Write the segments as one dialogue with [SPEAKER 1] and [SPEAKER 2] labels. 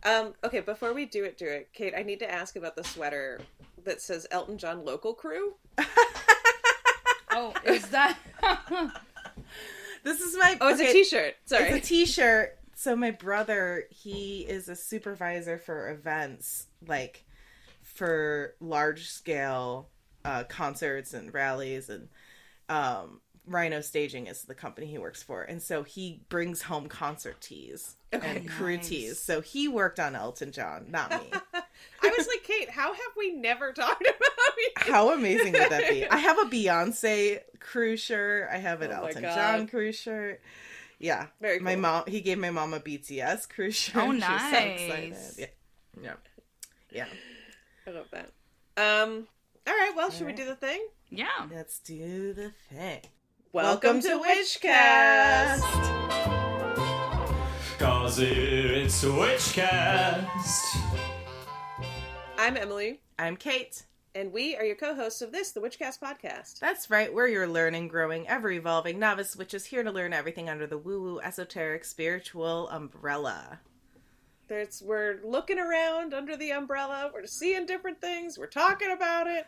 [SPEAKER 1] Okay, before we do it, Kate, I need to ask about the sweater that says Elton John Local Crew.
[SPEAKER 2] Oh, is that?
[SPEAKER 3] This is my...
[SPEAKER 1] Oh, it's a t-shirt. Sorry.
[SPEAKER 3] It's a t-shirt. So my brother, he is a supervisor for events, like for large-scale concerts and rallies, and Rhino Staging is the company he works for. And so he brings home concert tees and crew tees. So he worked on Elton John, not me.
[SPEAKER 1] I was like, Kate, how have we never talked about you?
[SPEAKER 3] How amazing would that be? I have a Beyonce crew shirt. I have an Elton John crew shirt. Yeah.
[SPEAKER 1] Very cool.
[SPEAKER 3] My mom, he gave my mom a BTS crew shirt.
[SPEAKER 2] Oh, nice.
[SPEAKER 3] She's so excited. Yeah.
[SPEAKER 1] I love that. All right, well, should we do the thing?
[SPEAKER 2] Yeah.
[SPEAKER 3] Let's do the thing.
[SPEAKER 1] Welcome to Witchcast!
[SPEAKER 4] 'Cause it's Witchcast.
[SPEAKER 1] I'm Emily.
[SPEAKER 3] I'm Kate.
[SPEAKER 1] And we are your co-hosts of this, the Witchcast podcast.
[SPEAKER 3] That's right, we're your learning, growing, ever-evolving novice witches here to learn everything under the woo-woo, esoteric, spiritual umbrella.
[SPEAKER 1] We're looking around under the umbrella. We're seeing different things. We're talking about it.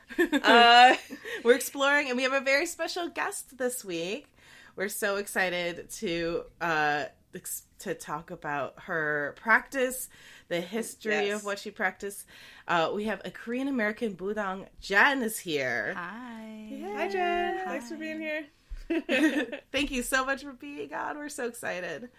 [SPEAKER 3] We're exploring, and we have a very special guest this week. We're so excited to talk about her practice, the history of what she practiced. We have a Korean American Mudang. Jenn is here.
[SPEAKER 2] Hi.
[SPEAKER 3] Yay.
[SPEAKER 1] Hi, Jenn.
[SPEAKER 2] Hi.
[SPEAKER 1] Thanks for being here.
[SPEAKER 3] Thank you so much for being on. We're so excited.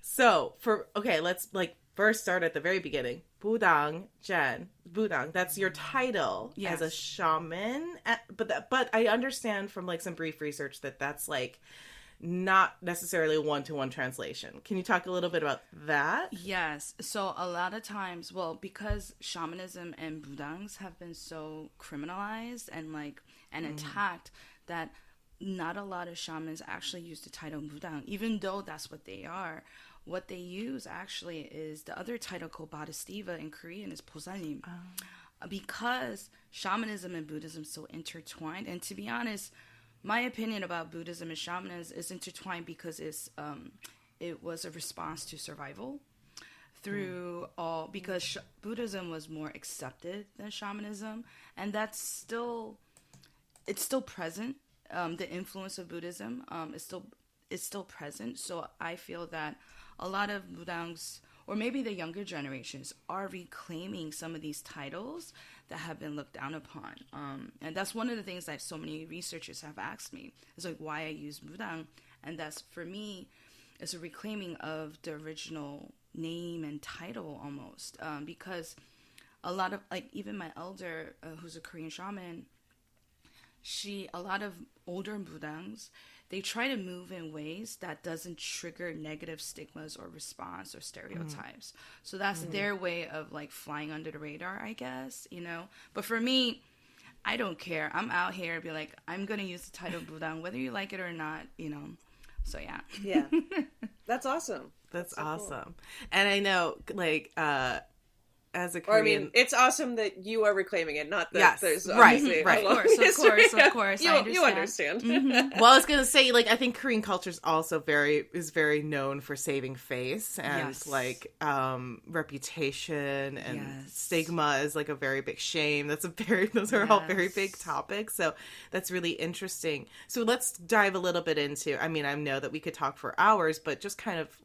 [SPEAKER 3] So, let's first start at the very beginning. Mudang, Jenn. Mudang, that's your title as a shaman. But I understand from some brief research that that's not necessarily a one-to-one translation. Can you talk a little bit about that?
[SPEAKER 2] Yes. So a lot of times, because shamanism and Mudangs have been so criminalized and attacked, that not a lot of shamans actually use the title Mudang, even though that's what they are. What they use actually is the other title called Bodhisattva in Korean is Posanim. Because shamanism and Buddhism is so intertwined. And to be honest, my opinion about Buddhism and shamanism is intertwined because it was a response to survival because Buddhism was more accepted than shamanism. And it's still present. The influence of Buddhism is still present. So I feel that a lot of Mudangs, or maybe the younger generations, are reclaiming some of these titles that have been looked down upon. And that's one of the things that so many researchers have asked me, is why I use Mudang. And that's, for me, it's a reclaiming of the original name and title almost. Because a lot of, even my elder, who's a Korean shaman, a lot of older Mudangs, they try to move in ways that doesn't trigger negative stigmas or response or stereotypes. So that's their way of flying under the radar, I guess, But for me, I don't care. I'm out here and be I'm going to use the title Mudang, whether you like it or not, So yeah.
[SPEAKER 1] Yeah. That's awesome.
[SPEAKER 3] That's so awesome. Cool. And I know, as a Korean...
[SPEAKER 1] it's awesome that you are reclaiming it, not that there's
[SPEAKER 3] right.
[SPEAKER 2] Of course.
[SPEAKER 1] You understand.
[SPEAKER 3] Mm-hmm. Well, I was going to say, I think Korean culture is also very known for saving face and, reputation and stigma is, a very big shame. Those are all very big topics, so that's really interesting. So let's dive a little bit into, I know that we could talk for hours, but just kind of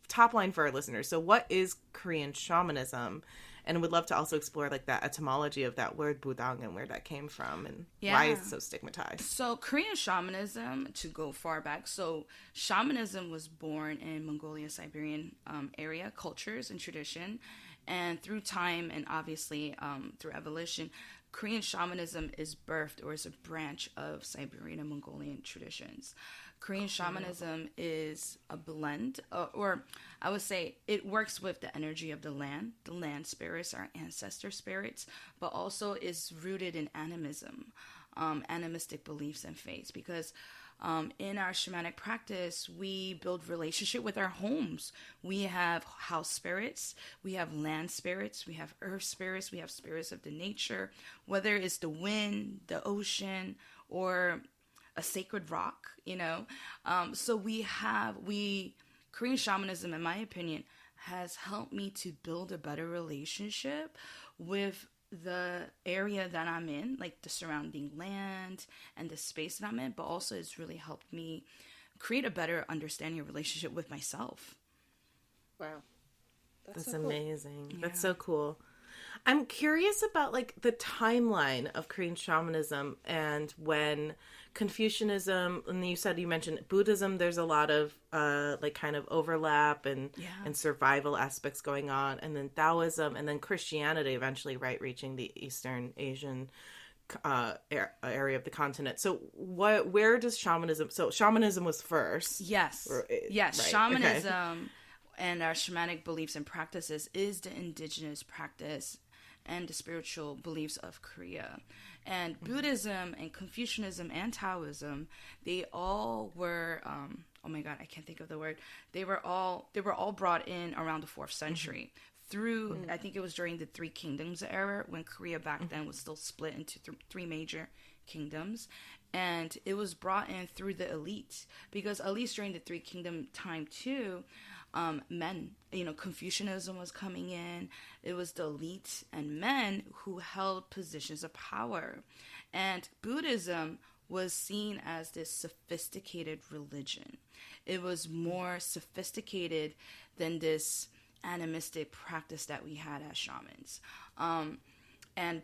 [SPEAKER 3] top line for our listeners. So what is Korean shamanism? And would love to also explore that etymology of that word Mudang and where that came from and why it's so stigmatized.
[SPEAKER 2] So Korean shamanism, to go far back, shamanism was born in Mongolia, Siberian area, cultures and tradition. And through time and obviously through evolution, Korean shamanism is birthed or is a branch of Siberian and Mongolian traditions. Korean shamanism is a blend, or I would say it works with the energy of the land spirits, our ancestor spirits, but also is rooted in animism, animistic beliefs and faiths, because in our shamanic practice, we build relationship with our homes. We have house spirits, we have land spirits, we have earth spirits, we have spirits of the nature, whether it's the wind, the ocean, or a sacred rock, So Korean shamanism, in my opinion, has helped me to build a better relationship with the area that I'm in, like the surrounding land and the space that I'm in, but also it's really helped me create a better understanding of relationship with myself.
[SPEAKER 1] Wow.
[SPEAKER 3] That's
[SPEAKER 1] so cool.
[SPEAKER 3] amazing.
[SPEAKER 2] Yeah.
[SPEAKER 3] That's so cool. I'm curious about like the timeline of Korean shamanism and when Confucianism, and you mentioned Buddhism, there's a lot of like kind of overlap and survival aspects going on, and then Taoism, and then Christianity eventually, right, reaching the Eastern Asian area of the continent. So where does shamanism, so shamanism was first.
[SPEAKER 2] Yes.
[SPEAKER 3] Right.
[SPEAKER 2] Shamanism
[SPEAKER 3] Okay.
[SPEAKER 2] and our shamanic beliefs and practices is the indigenous practice and the spiritual beliefs of Korea. And Buddhism and Confucianism and Taoism, they all were oh my god, I can't think of the word. They were all brought in around the 4th century through I think it was during the Three Kingdoms era, when Korea back then was still split into three major kingdoms. And it was brought in through the elite, because at least during the Three Kingdom time too, men, Confucianism was coming in. It was the elite and men who held positions of power. And Buddhism was seen as this sophisticated religion. It was more sophisticated than this animistic practice that we had as shamans. And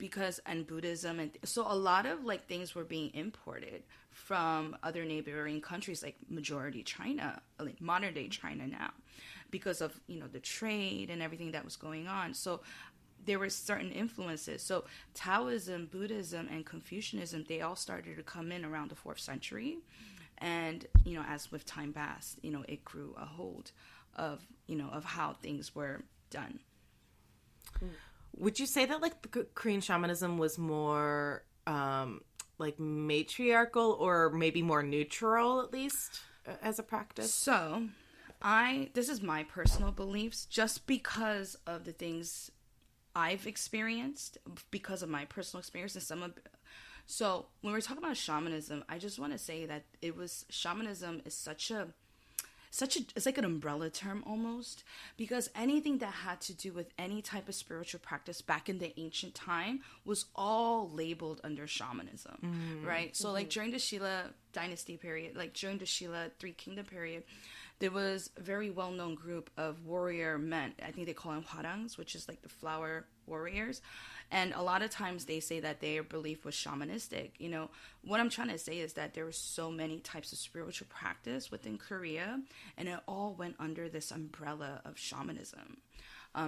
[SPEAKER 2] Buddhism, and so a lot of like things were being imported from other neighboring countries, like majority China, like modern day China now, because of the trade and everything that was going on. So there were certain influences. So Taoism, Buddhism, and Confucianism, they all started to come in around the 4th century, and as with time passed, it grew a hold of of how things were done.
[SPEAKER 3] Would you say that like the Korean shamanism was more like matriarchal, or maybe more neutral, at least as a practice?
[SPEAKER 2] So this is my personal beliefs, just because of the things I've experienced, because of my personal experience, and so when we're talking about shamanism, I just want to say that shamanism is it's like an umbrella term almost, because anything that had to do with any type of spiritual practice back in the ancient time was all labeled under shamanism, right? So like during the Shilla dynasty period, like during the Shilla Three Kingdom period, there was a very well-known group of warrior men. I think they call them hwarangs, which is like the flower warriors. And a lot of times they say that their belief was shamanistic. What I'm trying to say is that there were so many types of spiritual practice within Korea, and it all went under this umbrella of shamanism,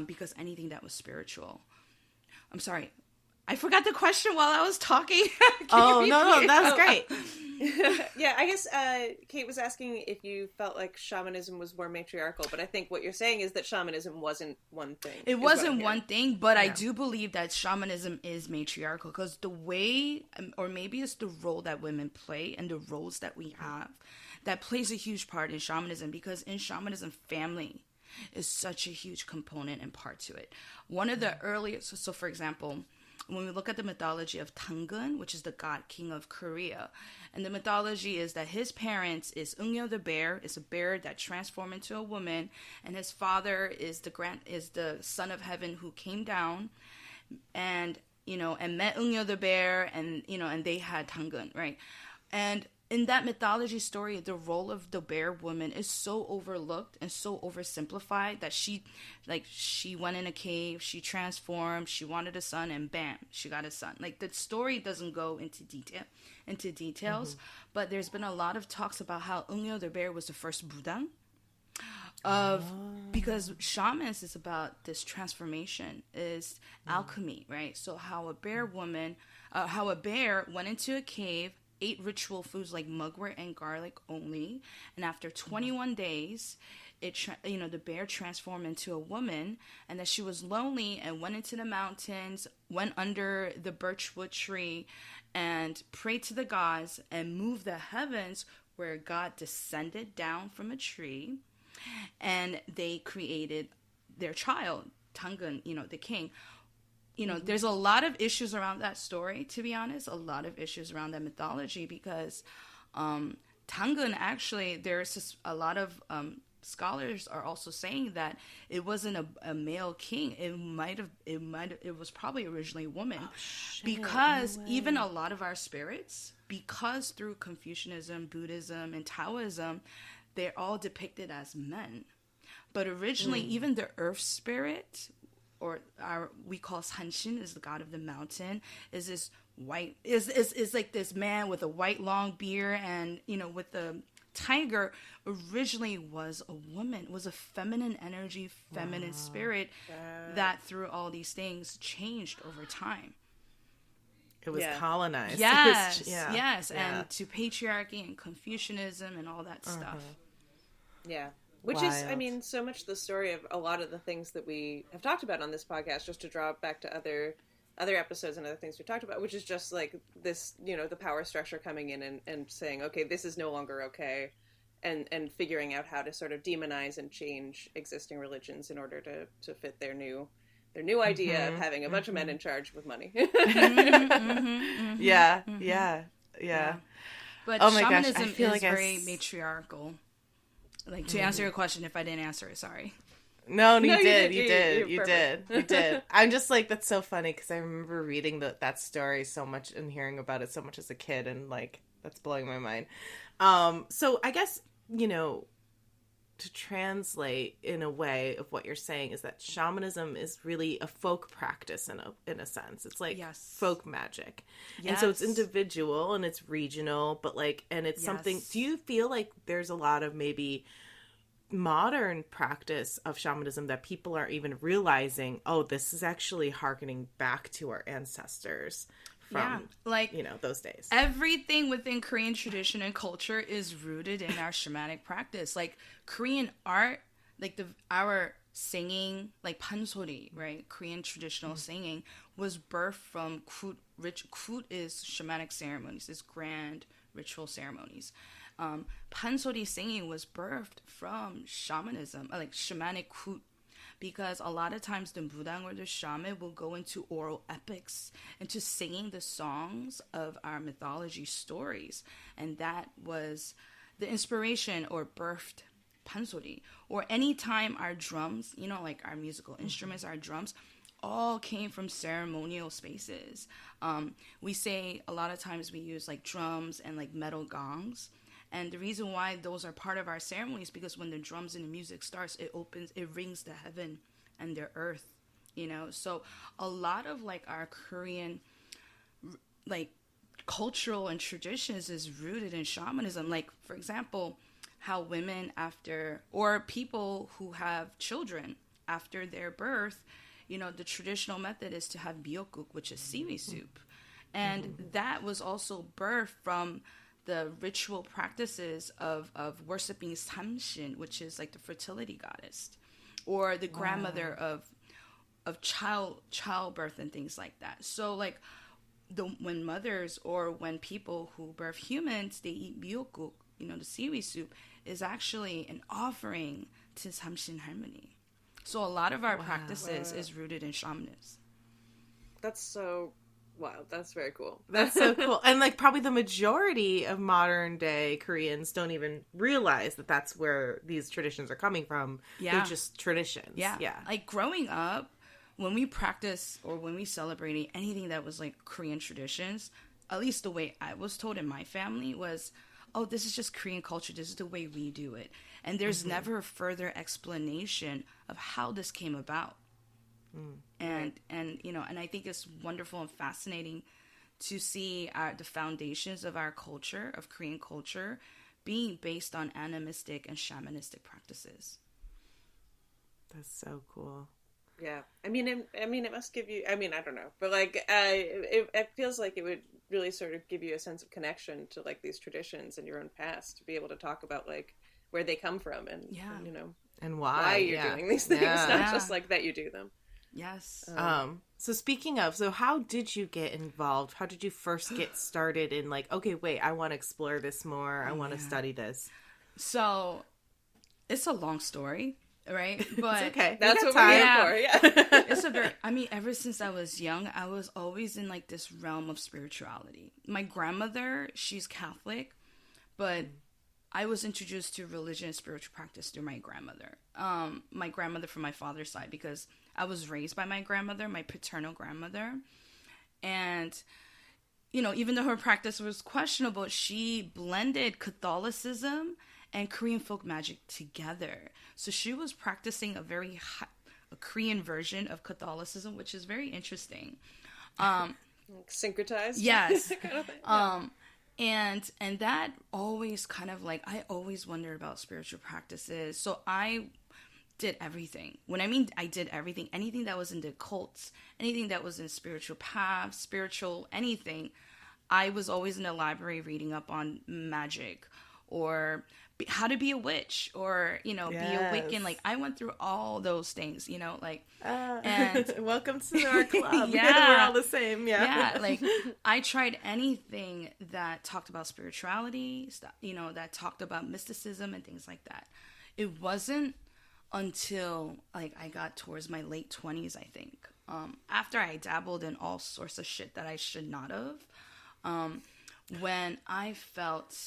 [SPEAKER 2] because anything that was spiritual. I'm sorry, I forgot the question while I was talking.
[SPEAKER 3] No, that's great.
[SPEAKER 1] Yeah, I guess Kate was asking if you felt like shamanism was more matriarchal, but I think what you're saying is that shamanism wasn't one thing.
[SPEAKER 2] It wasn't one thing, but I do believe that shamanism is matriarchal, because the way, or maybe it's the role that women play and the roles that we have, that plays a huge part in shamanism, because in shamanism, family is such a huge component and part to it. One of the earliest, so for example, when we look at the mythology of Tangun, which is the god king of Korea, and the mythology is that his parents is Eungyo the bear, is a bear that transformed into a woman, and his father is the son of heaven who came down and met Eungyo the bear, and and they had Tangun, right? And in that mythology story, the role of the bear woman is so overlooked and so oversimplified that she went in a cave, she transformed, she wanted a son, and bam, she got a son. Like, the story doesn't go into details, but there's been a lot of talks about how Eungyo the bear was the first Mudang because shamans is about this transformation, is alchemy, right? So how a bear went into a cave, ate ritual foods like mugwort and garlic only, and after 21 days the bear transformed into a woman, and that she was lonely and went into the mountains, went under the birchwood tree and prayed to the gods and moved the heavens, where God descended down from a tree, and they created their child, Tangun, the king. There's a lot of issues around that story, to be honest, a lot of issues around that mythology, because Tangun, actually, there's a lot of scholars are also saying that it wasn't a male king. It was probably originally a woman.
[SPEAKER 3] Oh, shit,
[SPEAKER 2] because
[SPEAKER 3] no way.
[SPEAKER 2] even a lot of our spirits, because through Confucianism, Buddhism, and Taoism, they're all depicted as men. But originally, even the earth spirit, or we call Sanshin, is the god of the mountain, is this white, is like this man with a white long beard, and with the tiger, originally was a woman, was a feminine energy, feminine spirit that through all these things changed over time.
[SPEAKER 3] It was colonized.
[SPEAKER 2] Yes,
[SPEAKER 3] Yeah.
[SPEAKER 2] yes, and to patriarchy and Confucianism and all that stuff.
[SPEAKER 1] Yeah. Which is, I mean, so much the story of a lot of the things that we have talked about on this podcast, just to draw back to other episodes and other things we talked about, which is just like this, the power structure coming in and saying, okay, this is no longer okay, and figuring out how to sort of demonize and change existing religions in order to fit their new idea of having a bunch of men in charge with money.
[SPEAKER 3] Yeah.
[SPEAKER 2] But
[SPEAKER 3] oh my
[SPEAKER 2] shamanism
[SPEAKER 3] gosh, I feel
[SPEAKER 2] is
[SPEAKER 3] like
[SPEAKER 2] very matriarchal. Like, to answer your question, if I didn't answer it, sorry.
[SPEAKER 3] No, you did.
[SPEAKER 1] You're
[SPEAKER 3] You did. I'm just like, that's so funny because I remember reading that story so much and hearing about it so much as a kid, and like that's blowing my mind. So I guess to translate in a way of what you're saying is that shamanism is really a folk practice in a sense. It's like folk magic, and so it's individual and it's regional, but and it's something. Do you feel like there's a lot of maybe modern practice of shamanism that people aren't even realizing, oh, this is actually harkening back to our ancestors from those days?
[SPEAKER 2] Everything within Korean tradition and culture is rooted in our shamanic practice. Like Korean art, like our singing, like pansori, right? Korean traditional singing was birthed from Kut. Kut is shamanic ceremonies, is grand ritual ceremonies. Pansori singing was birthed from shamanism, like shamanic Kut, because a lot of times the Mudang or the shaman will go into oral epics, into singing the songs of our mythology stories, and that was the inspiration or birthed pansori. Or anytime our drums, like our musical instruments, our drums, all came from ceremonial spaces. We say a lot of times we use like drums and like metal gongs. And the reason why those are part of our ceremonies, because when the drums and the music starts, it rings the heaven and the earth, So a lot of like our Korean, like cultural and traditions is rooted in shamanism. Like, for example, how women or people who have children after their birth, the traditional method is to have byokguk, which is seaweed soup. And that was also birthed from the ritual practices of worshiping Samshin, which is like the fertility goddess, or the grandmother of childbirth and things like that. So like when mothers or when people who birth humans, they eat byokguk, the seaweed soup, is actually an offering to Samshin harmony. So a lot of our practices is rooted in shamanism.
[SPEAKER 1] That's so wild. That's very cool.
[SPEAKER 3] That's so cool. And like probably the majority of modern day Koreans don't even realize that that's where these traditions are coming from.
[SPEAKER 2] Yeah.
[SPEAKER 3] They're just traditions.
[SPEAKER 2] Yeah. Like growing up, when we practice or when we celebrate anything that was like Korean traditions, at least the way I was told in my family was, oh, this is just Korean culture. This is the way we do it. And there's never a further explanation of how this came about. And I think it's wonderful and fascinating to see the foundations of our culture, of Korean culture, being based on animistic and shamanistic practices.
[SPEAKER 3] That's so cool.
[SPEAKER 1] Yeah, I mean, it must give you. I mean, I don't know, but like, it feels like it would really sort of give you a sense of connection to like these traditions and your own past, to be able to talk about like where they come from and
[SPEAKER 3] and why
[SPEAKER 1] you're doing these things, not just like that you do them.
[SPEAKER 2] Yes.
[SPEAKER 3] So speaking of, how did you get involved? How did you first get started in like, okay, wait, I want to explore this more. I want to study this.
[SPEAKER 2] So it's a long story, right? But
[SPEAKER 3] it's okay.
[SPEAKER 1] That's what we're here for. Yeah.
[SPEAKER 2] Ever since I was young, I was always in like this realm of spirituality. My grandmother, she's Catholic, but I was introduced to religion and spiritual practice through my grandmother. My grandmother from my father's side, because I was raised by my grandmother, my paternal grandmother. And, you know, even though her practice was questionable, she blended Catholicism and Korean folk magic together. So she was practicing a Korean version of Catholicism, which is very interesting.
[SPEAKER 1] Syncretized?
[SPEAKER 2] Yes.
[SPEAKER 1] kind of thing. Yeah.
[SPEAKER 2] And that always kind of like, I always wondered about spiritual practices. So I did everything. When I mean I did everything, anything that was in the cults, anything that was in spiritual paths, spiritual anything, I was always in the library reading up on magic or how to be a witch or, you know, be a Wiccan. Like, I went through all those things, you know, like, and
[SPEAKER 3] welcome to our club.
[SPEAKER 2] Yeah.
[SPEAKER 3] We're all the same.
[SPEAKER 2] Yeah. Like, I tried anything that talked about spirituality, you know, that talked about mysticism and things like that. It wasn't until like I got towards my late 20s, I think, after I dabbled in all sorts of shit that I should not have, when I felt,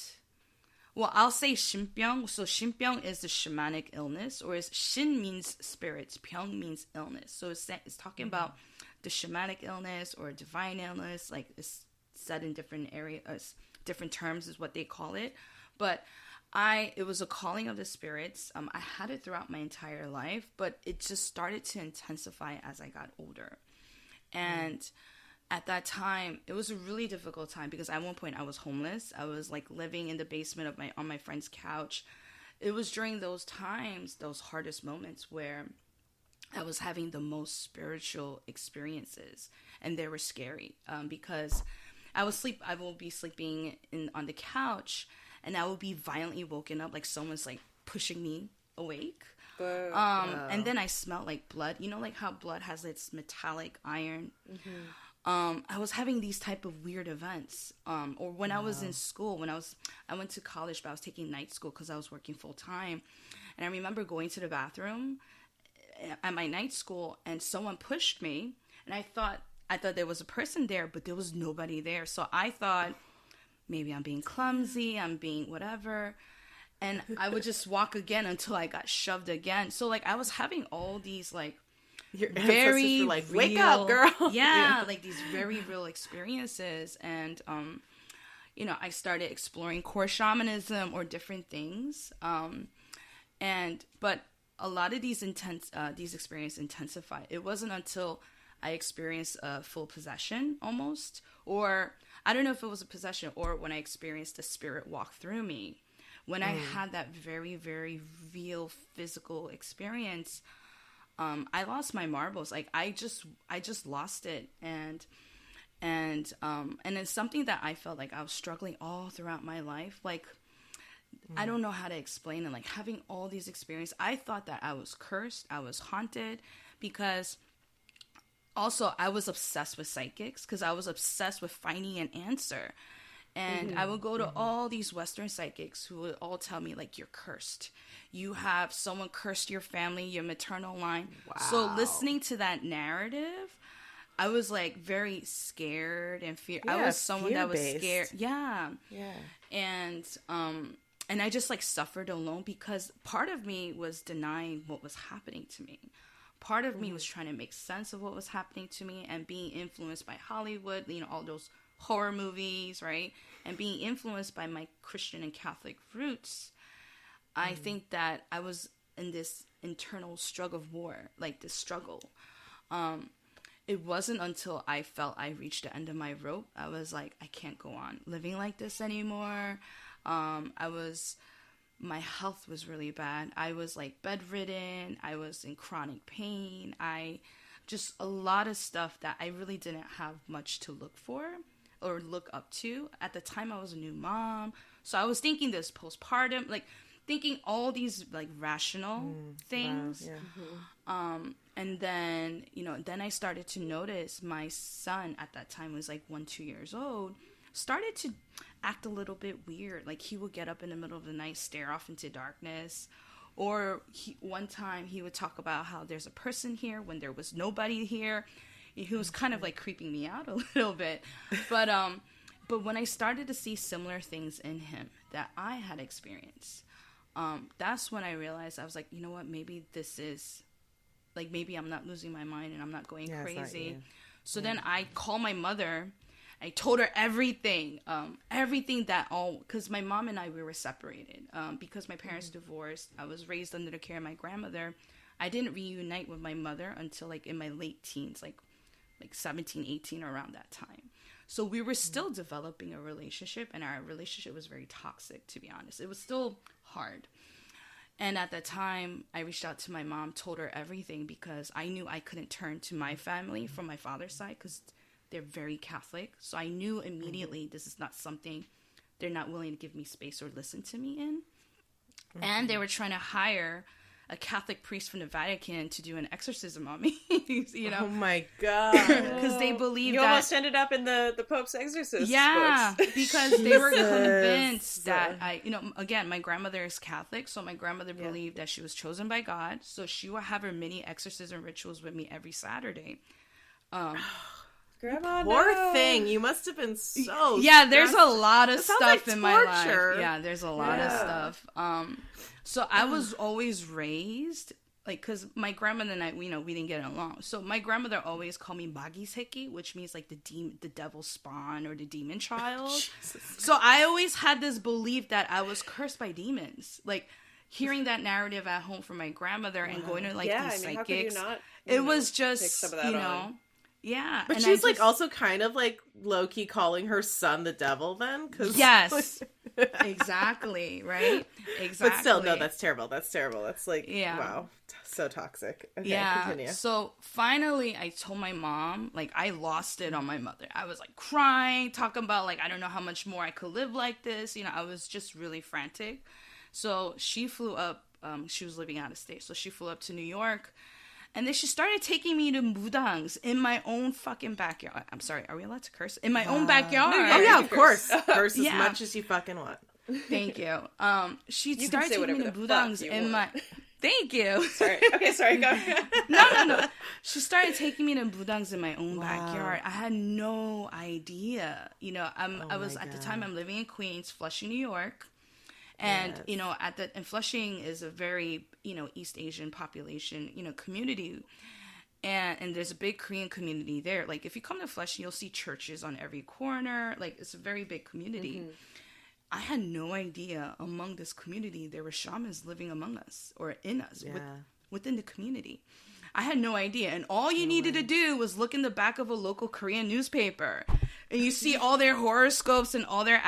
[SPEAKER 2] well, I'll say Shinpyeong. So Shinpyeong is the shamanic illness, or Shin means spirits, Pyeong means illness. So it's talking about the shamanic illness or divine illness, like it's said in different areas, different terms is what they call it. But it was a calling of the spirits. I had it throughout my entire life, but it just started to intensify as I got older. And at that time, it was a really difficult time because at one point I was homeless. I was like living in the basement on my friend's couch. It was during those times, those hardest moments where I was having the most spiritual experiences, and they were scary because I will be sleeping on the couch, and I will be violently woken up, like someone's like pushing me awake. And then I smelled like blood. You know, like how blood has its metallic iron. I was having these type of weird events. Or when I was in school, I went to college, but I was taking night school because I was working full time. And I remember going to the bathroom at my night school, and someone pushed me, and I thought there was a person there, but there was nobody there. So I thought, maybe I'm being clumsy, I'm being whatever. And I would just walk again until I got shoved again. So, like, I was having all these, like,
[SPEAKER 3] your
[SPEAKER 2] very
[SPEAKER 3] were like,
[SPEAKER 2] real,
[SPEAKER 3] wake up, girl.
[SPEAKER 2] Yeah, like, these very real experiences. And, you know, I started exploring core shamanism or different things. But a lot of these experiences intensified. It wasn't until I experienced a full possession, almost, or I don't know if it was a possession or when I experienced the spirit walk through me. When I had that very, very real physical experience, I lost my marbles. Like, I just lost it. And it's something that I felt like I was struggling all throughout my life. Like, I don't know how to explain it. Like, having all these experiences, I thought that I was cursed. I was haunted because also I was obsessed with psychics because I was obsessed with finding an answer. And I would go to all these Western psychics who would all tell me, like, you're cursed. You have someone cursed your family, your maternal line. Wow. So listening to that narrative, I was, like, very scared and I was someone that was scared. Yeah. Yeah. And I just, like, suffered alone because part of me was denying what was happening to me. Part of me was trying to make sense of what was happening to me and being influenced by Hollywood, you know, all those horror movies, right? And being influenced by my Christian and Catholic roots, I think that I was in this internal struggle of war, like this struggle. It wasn't until I felt I reached the end of my rope, I was like, I can't go on living like this anymore. My health was really bad. I was like bedridden. I was in chronic pain. Just a lot of stuff that I really didn't have much to look for or look up to. At the time, I was a new mom. So I was thinking this postpartum, like thinking all these like rational things. Wow, yeah. And then, you know, then I started to notice my son at that time was like 2 years old, started to act a little bit weird. Like he would get up in the middle of the night, stare off into darkness. Or one time he would talk about how there's a person here when there was nobody here. He was kind of like creeping me out a little bit. But But when I started to see similar things in him that I had experienced, that's when I realized, I was like, you know what, maybe this is, like, maybe I'm not losing my mind and I'm not going crazy. So then I called my mother. I told her everything, because my mom and I, we were separated. Because my parents divorced, I was raised under the care of my grandmother. I didn't reunite with my mother until, like, in my late teens, like 17, 18, around that time. So we were still developing a relationship, and our relationship was very toxic, to be honest. It was still hard. And at that time, I reached out to my mom, told her everything, because I knew I couldn't turn to my family from my father's side, because they're very Catholic. So I knew immediately this is not something they're not willing to give me space or listen to me in. And they were trying to hire a Catholic priest from the Vatican to do an exorcism on me, you know?
[SPEAKER 3] Oh my God.
[SPEAKER 2] Because they believe
[SPEAKER 1] you
[SPEAKER 2] that...
[SPEAKER 1] almost ended up in the Pope's exorcist books.
[SPEAKER 2] Because they were convinced that again, my grandmother is Catholic, so my grandmother believed that she was chosen by God, so she would have her mini exorcism rituals with me every Saturday.
[SPEAKER 1] Grandma,
[SPEAKER 3] poor thing. You must have been so
[SPEAKER 2] there's a lot of stuff
[SPEAKER 3] like
[SPEAKER 2] in my life. Yeah, there's a lot of stuff. So I was always raised, like, because my grandmother and I, we didn't get along. So my grandmother always called me Magiseki, which means, like, the devil's spawn or the demon child. So I always had this belief that I was cursed by demons. Like, hearing that narrative at home from my grandmother and going to, like, these psychics. How could you not,
[SPEAKER 1] it
[SPEAKER 2] was just, on. Yeah.
[SPEAKER 3] But she's like also kind of like low-key calling her son the devil then?
[SPEAKER 2] Yes. Exactly. Right? Exactly.
[SPEAKER 3] But still, no, that's terrible. That's terrible. That's like, wow. So toxic. Okay, continue.
[SPEAKER 2] So finally I told my mom, like, I lost it on my mother. I was like crying, talking about, like, I don't know how much more I could live like this. I was just really frantic. So she flew up. She was living out of state. So she flew up to New York. And then she started taking me to Mudangs in my own fucking backyard. I'm sorry, are we allowed to curse? In my own backyard.
[SPEAKER 3] Oh yeah, of course. Curse as much as you fucking want.
[SPEAKER 2] Thank you. She started taking me to Mudangs in my... Thank you.
[SPEAKER 1] Sorry. Okay, sorry, go.
[SPEAKER 2] No. She started taking me to Mudangs in my own backyard. I had no idea. I was, at the time, I'm living in Queens, Flushing, New York. And, and Flushing is a very, East Asian population, community. And there's a big Korean community there. Like, if you come to Flushing, you'll see churches on every corner. Like, it's a very big community. Mm-hmm. I had no idea among this community there were shamans living among us or in us within the community. I had no idea. And all you needed to do was look in the back of a local Korean newspaper. And you see all their horoscopes and all their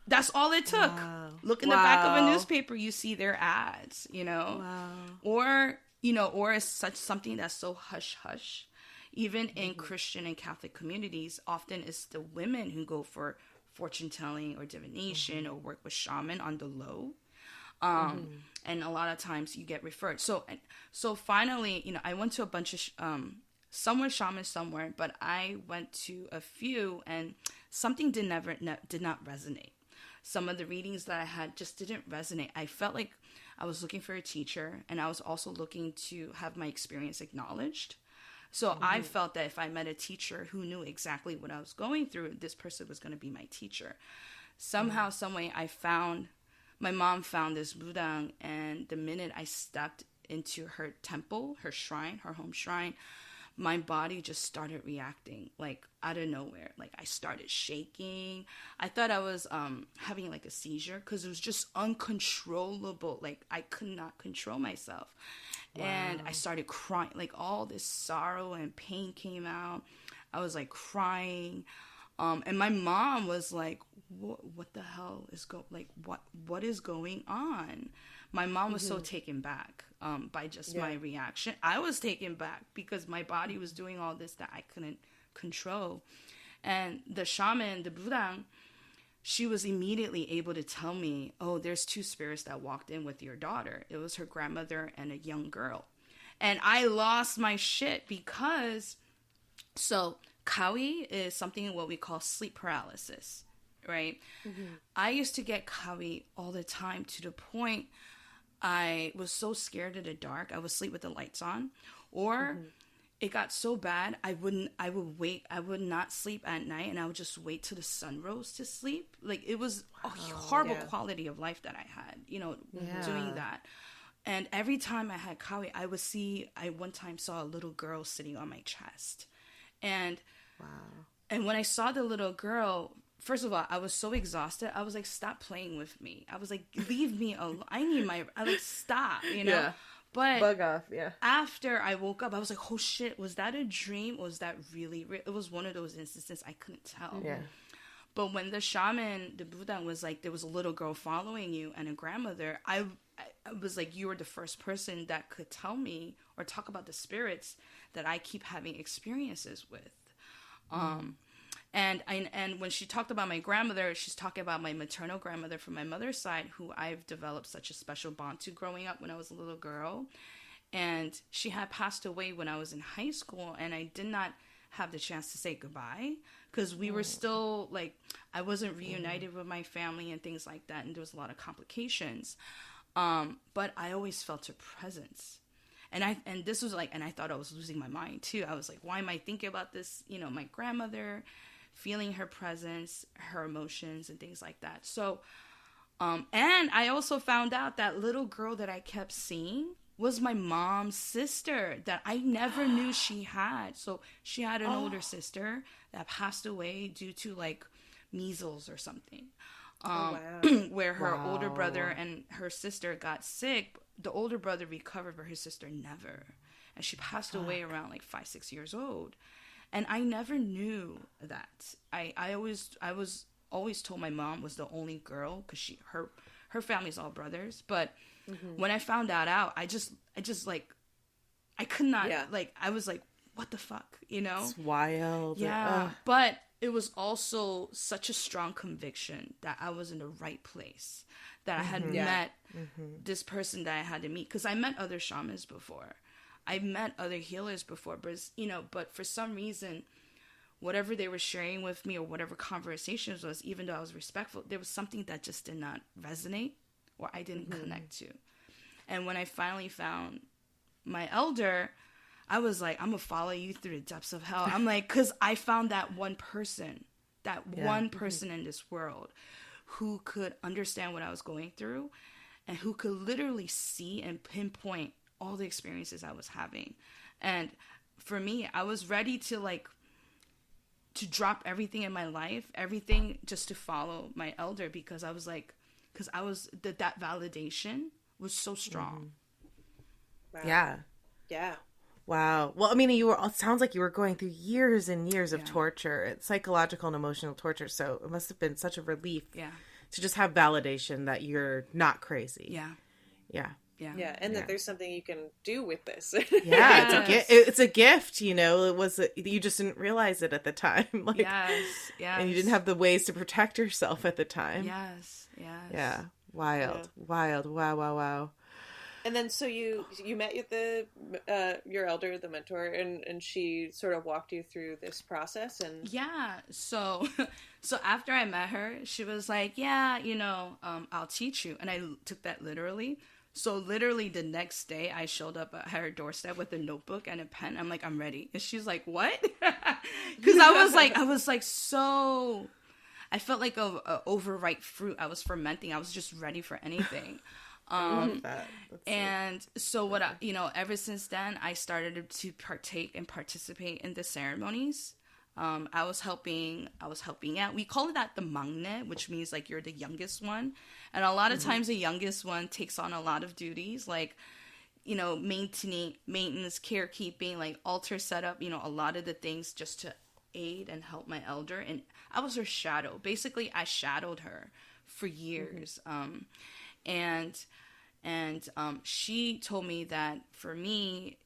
[SPEAKER 2] that's all it took. Wow. Look in the back of a newspaper, you see their ads, Wow. Or it's something that's so hush-hush. Even in Christian and Catholic communities, often it's the women who go for fortune-telling or divination or work with shaman on the low. And a lot of times you get referred. So finally, I went to a bunch of, some were shamans, somewhere, but I went to a few and something did not resonate. Some of the readings that I had just didn't resonate. I felt like I was looking for a teacher, and I was also looking to have my experience acknowledged. So I felt that if I met a teacher who knew exactly what I was going through, this person was going to be my teacher. Somehow, some way, my mom found this Mudang, and the minute I stepped into her temple, her shrine, her home shrine, my body just started reacting, like, out of nowhere. Like, I started shaking. I thought I was having, like, a seizure, because it was just uncontrollable. Like, I could not control myself. Wow. And I started crying. Like, all this sorrow and pain came out. I was, like, crying. And my mom was like, what the hell is what is going on? My mom was so taken back by just my reaction. I was taken back because my body was doing all this that I couldn't control. And the shaman, the Mudang, she was immediately able to tell me, oh, there's two spirits that walked in with your daughter. It was her grandmother and a young girl. And I lost my shit because, so kawi is something what we call sleep paralysis, right? I used to get kawi all the time to the point I was so scared of the dark. I would sleep with the lights on. Or it got so bad, I would not sleep at night, and I would just wait till the sun rose to sleep. Like, it was a horrible quality of life that I had, doing that. And every time I had kawi, I one time saw a little girl sitting on my chest. And and when I saw the little girl, first of all, I was so exhausted. I was like, stop playing with me. I was like, leave me alone. Stop,
[SPEAKER 3] Yeah.
[SPEAKER 2] But
[SPEAKER 3] bug off, yeah.
[SPEAKER 2] After I woke up, I was like, oh shit, was that a dream? Or was that really real? It was one of those instances I couldn't tell.
[SPEAKER 3] Yeah.
[SPEAKER 2] But when the shaman, the Mudang, was like, there was a little girl following you and a grandmother, I was like, you were the first person that could tell me or talk about the spirits that I keep having experiences with. And when she talked about my grandmother, she's talking about my maternal grandmother from my mother's side, who I've developed such a special bond to growing up when I was a little girl. And she had passed away when I was in high school, and I did not have the chance to say goodbye because we were still, like, I wasn't reunited with my family and things like that, and there was a lot of complications. But I always felt her presence. And this was like, and I thought I was losing my mind too. I was like, why am I thinking about this? My grandmother, feeling her presence, her emotions, and things like that. So, and I also found out that little girl that I kept seeing was my mom's sister that I never knew she had. So she had an older sister that passed away due to like measles or something. Where her older brother and her sister got sick. The older brother recovered, but her sister never. And she passed away around like 5-6 years old. And I never knew that. I was always told my mom was the only girl because her family's all brothers. But when I found that out, I just like, I could not, like, I was like, what the fuck, It's
[SPEAKER 3] wild.
[SPEAKER 2] Yeah. But it was also such a strong conviction that I was in the right place, that I had met this person that I had to meet. Because I met other shamans before. I've met other healers before, but for some reason, whatever they were sharing with me or whatever conversations was, even though I was respectful, there was something that just did not resonate or I didn't connect to. And when I finally found my elder, I was like, I'm going to follow you through the depths of hell. I'm like, because I found that one person in this world who could understand what I was going through and who could literally see and pinpoint all the experiences I was having. And for me, I was ready to drop everything in my life, everything just to follow my elder, because I was like, that validation was so strong.
[SPEAKER 1] Wow.
[SPEAKER 3] Yeah.
[SPEAKER 1] Yeah.
[SPEAKER 3] Wow. Well, I mean, it sounds like you were going through years and years of torture, psychological and emotional torture. So it must have been such a relief to just have validation that you're not crazy.
[SPEAKER 2] Yeah.
[SPEAKER 3] Yeah.
[SPEAKER 1] Yeah, and that there's something you can do with this.
[SPEAKER 3] It's a gift, It was you just didn't realize it at the time,
[SPEAKER 2] yes,
[SPEAKER 3] and you didn't have the ways to protect yourself at the time.
[SPEAKER 2] Yes.
[SPEAKER 3] Yeah, wild. Wow.
[SPEAKER 1] And then so you met your elder, the mentor, and she sort of walked you through this process. And
[SPEAKER 2] so after I met her, she was like, I'll teach you, and I took that literally. So literally the next day I showed up at her doorstep with a notebook and a pen. I'm like, I'm ready. And she's like, what? Because I was like, so I felt like a overripe fruit. I was fermenting. I was just ready for anything.
[SPEAKER 3] I love that.
[SPEAKER 2] And so what ever since then I started to partake and participate in the ceremonies. I was helping out. We call it the maknae, which means like you're the youngest one. And a lot of times the youngest one takes on a lot of duties, like, maintenance, carekeeping, like altar setup, a lot of the things just to aid and help my elder. And I was her shadow. Basically, I shadowed her for years. And she told me that for me,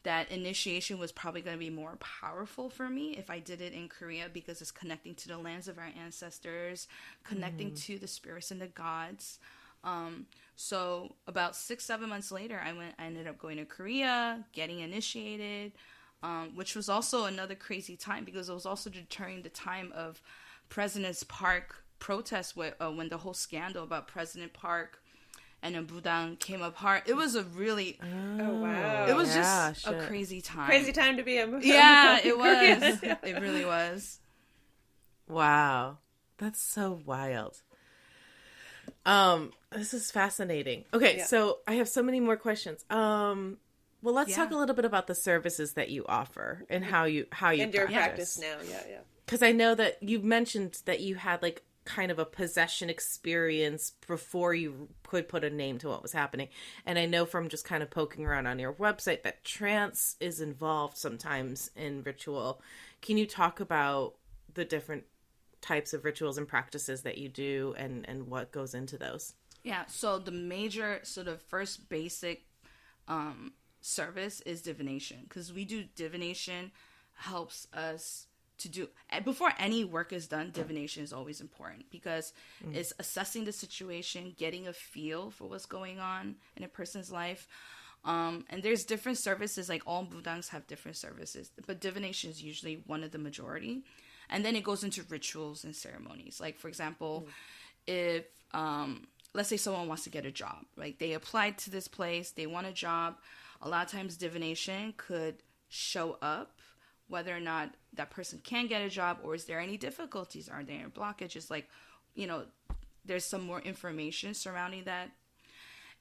[SPEAKER 2] that initiation was probably going to be more powerful for me if I did it in Korea, because it's connecting to the lands of our ancestors, connecting to the spirits and the gods. So about 6-7 months later, I ended up going to Korea, getting initiated, which was also another crazy time, because it was also during the time of President's Park protests when the whole scandal about President Park and then Mudang came apart. It was a really
[SPEAKER 1] wow.
[SPEAKER 2] It was just a crazy time.
[SPEAKER 1] Crazy time to be a Mudang.
[SPEAKER 2] Yeah, it was. It really was.
[SPEAKER 3] Wow. That's so wild. This is fascinating. Okay, so I have so many more questions. Well, let's talk a little bit about the services that you offer and how you
[SPEAKER 1] and your practice now. Yeah.
[SPEAKER 3] Because I know that you mentioned that you had like kind of a possession experience before you could put a name to what was happening. And I know from just kind of poking around on your website that trance is involved sometimes in ritual. Can you talk about the different types of rituals and practices that you do and what goes into those?
[SPEAKER 2] Yeah, so the major sort of first basic service is divination, because we do divination helps us to do, before any work is done, divination is always important because it's assessing the situation, getting a feel for what's going on in a person's life. And there's different services, like all Mudangs have different services, but divination is usually one of the majority. And then it goes into rituals and ceremonies. Like, for example, if, let's say someone wants to get a job, like they applied to this place, they want a job. A lot of times divination could show up whether or not that person can get a job, or is there any difficulties? Are there any blockages? Like, there's some more information surrounding that.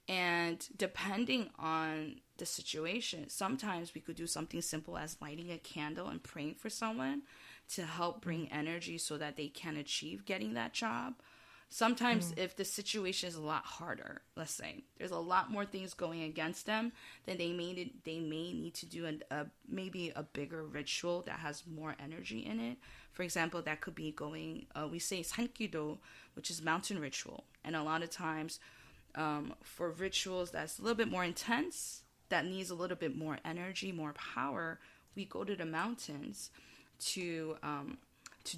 [SPEAKER 2] And depending on the situation, sometimes we could do something simple as lighting a candle and praying for someone to help bring energy so that they can achieve getting that job. Sometimes if the situation is a lot harder, let's say there's a lot more things going against them, then they may need to do maybe a bigger ritual that has more energy in it. For example, that could be we say 산기도, which is mountain ritual. And a lot of times for rituals that's a little bit more intense, that needs a little bit more energy, more power, we go to the mountains to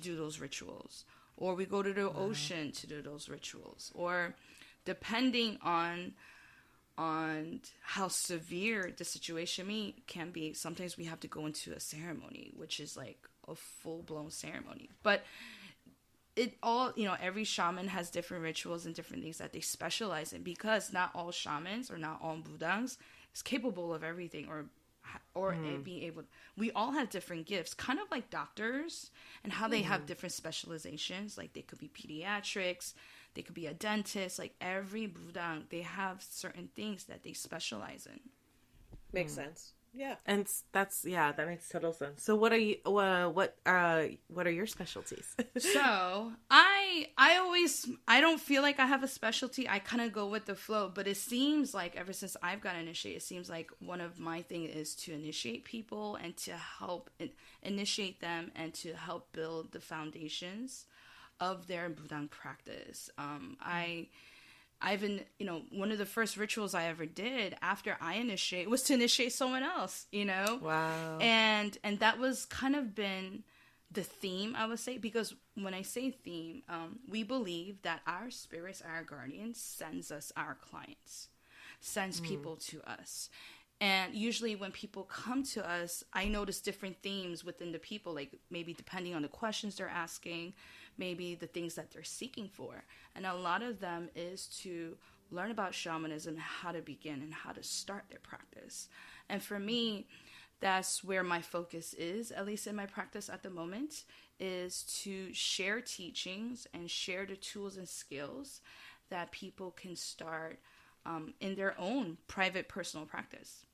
[SPEAKER 2] do those rituals. Or we go to the ocean to do those rituals. Or depending on how severe the situation can be, sometimes we have to go into a ceremony, which is like a full-blown ceremony. But it all, every shaman has different rituals and different things that they specialize in, because not all shamans or not all Mudangs is capable of everything, or being able. We all have different gifts, kind of like doctors, and how they have different specializations. Like they could be pediatrics, they could be a dentist. Like every Mudang, they have certain things that they specialize in.
[SPEAKER 1] Makes sense. Yeah,
[SPEAKER 3] and that makes total sense. So, what are your specialties?
[SPEAKER 2] So, I don't feel like I have a specialty. I kind of go with the flow, but it seems like ever since I've got initiated, it seems like one of my things is to initiate people and to help initiate them and to help build the foundations of their Mudang practice. I've been, one of the first rituals I ever did after I initiate was to initiate someone else,
[SPEAKER 3] Wow.
[SPEAKER 2] And that was kind of been the theme, I would say, because when I say theme, we believe that our spirits, our guardians, sends us our clients, sends people to us. And usually when people come to us, I notice different themes within the people, like maybe depending on the questions they're asking, maybe the things that they're seeking for. And a lot of them is to learn about shamanism, how to begin and how to start their practice. And for me, that's where my focus is, at least in my practice at the moment, is to share teachings and share the tools and skills that people can start in their own private personal practice.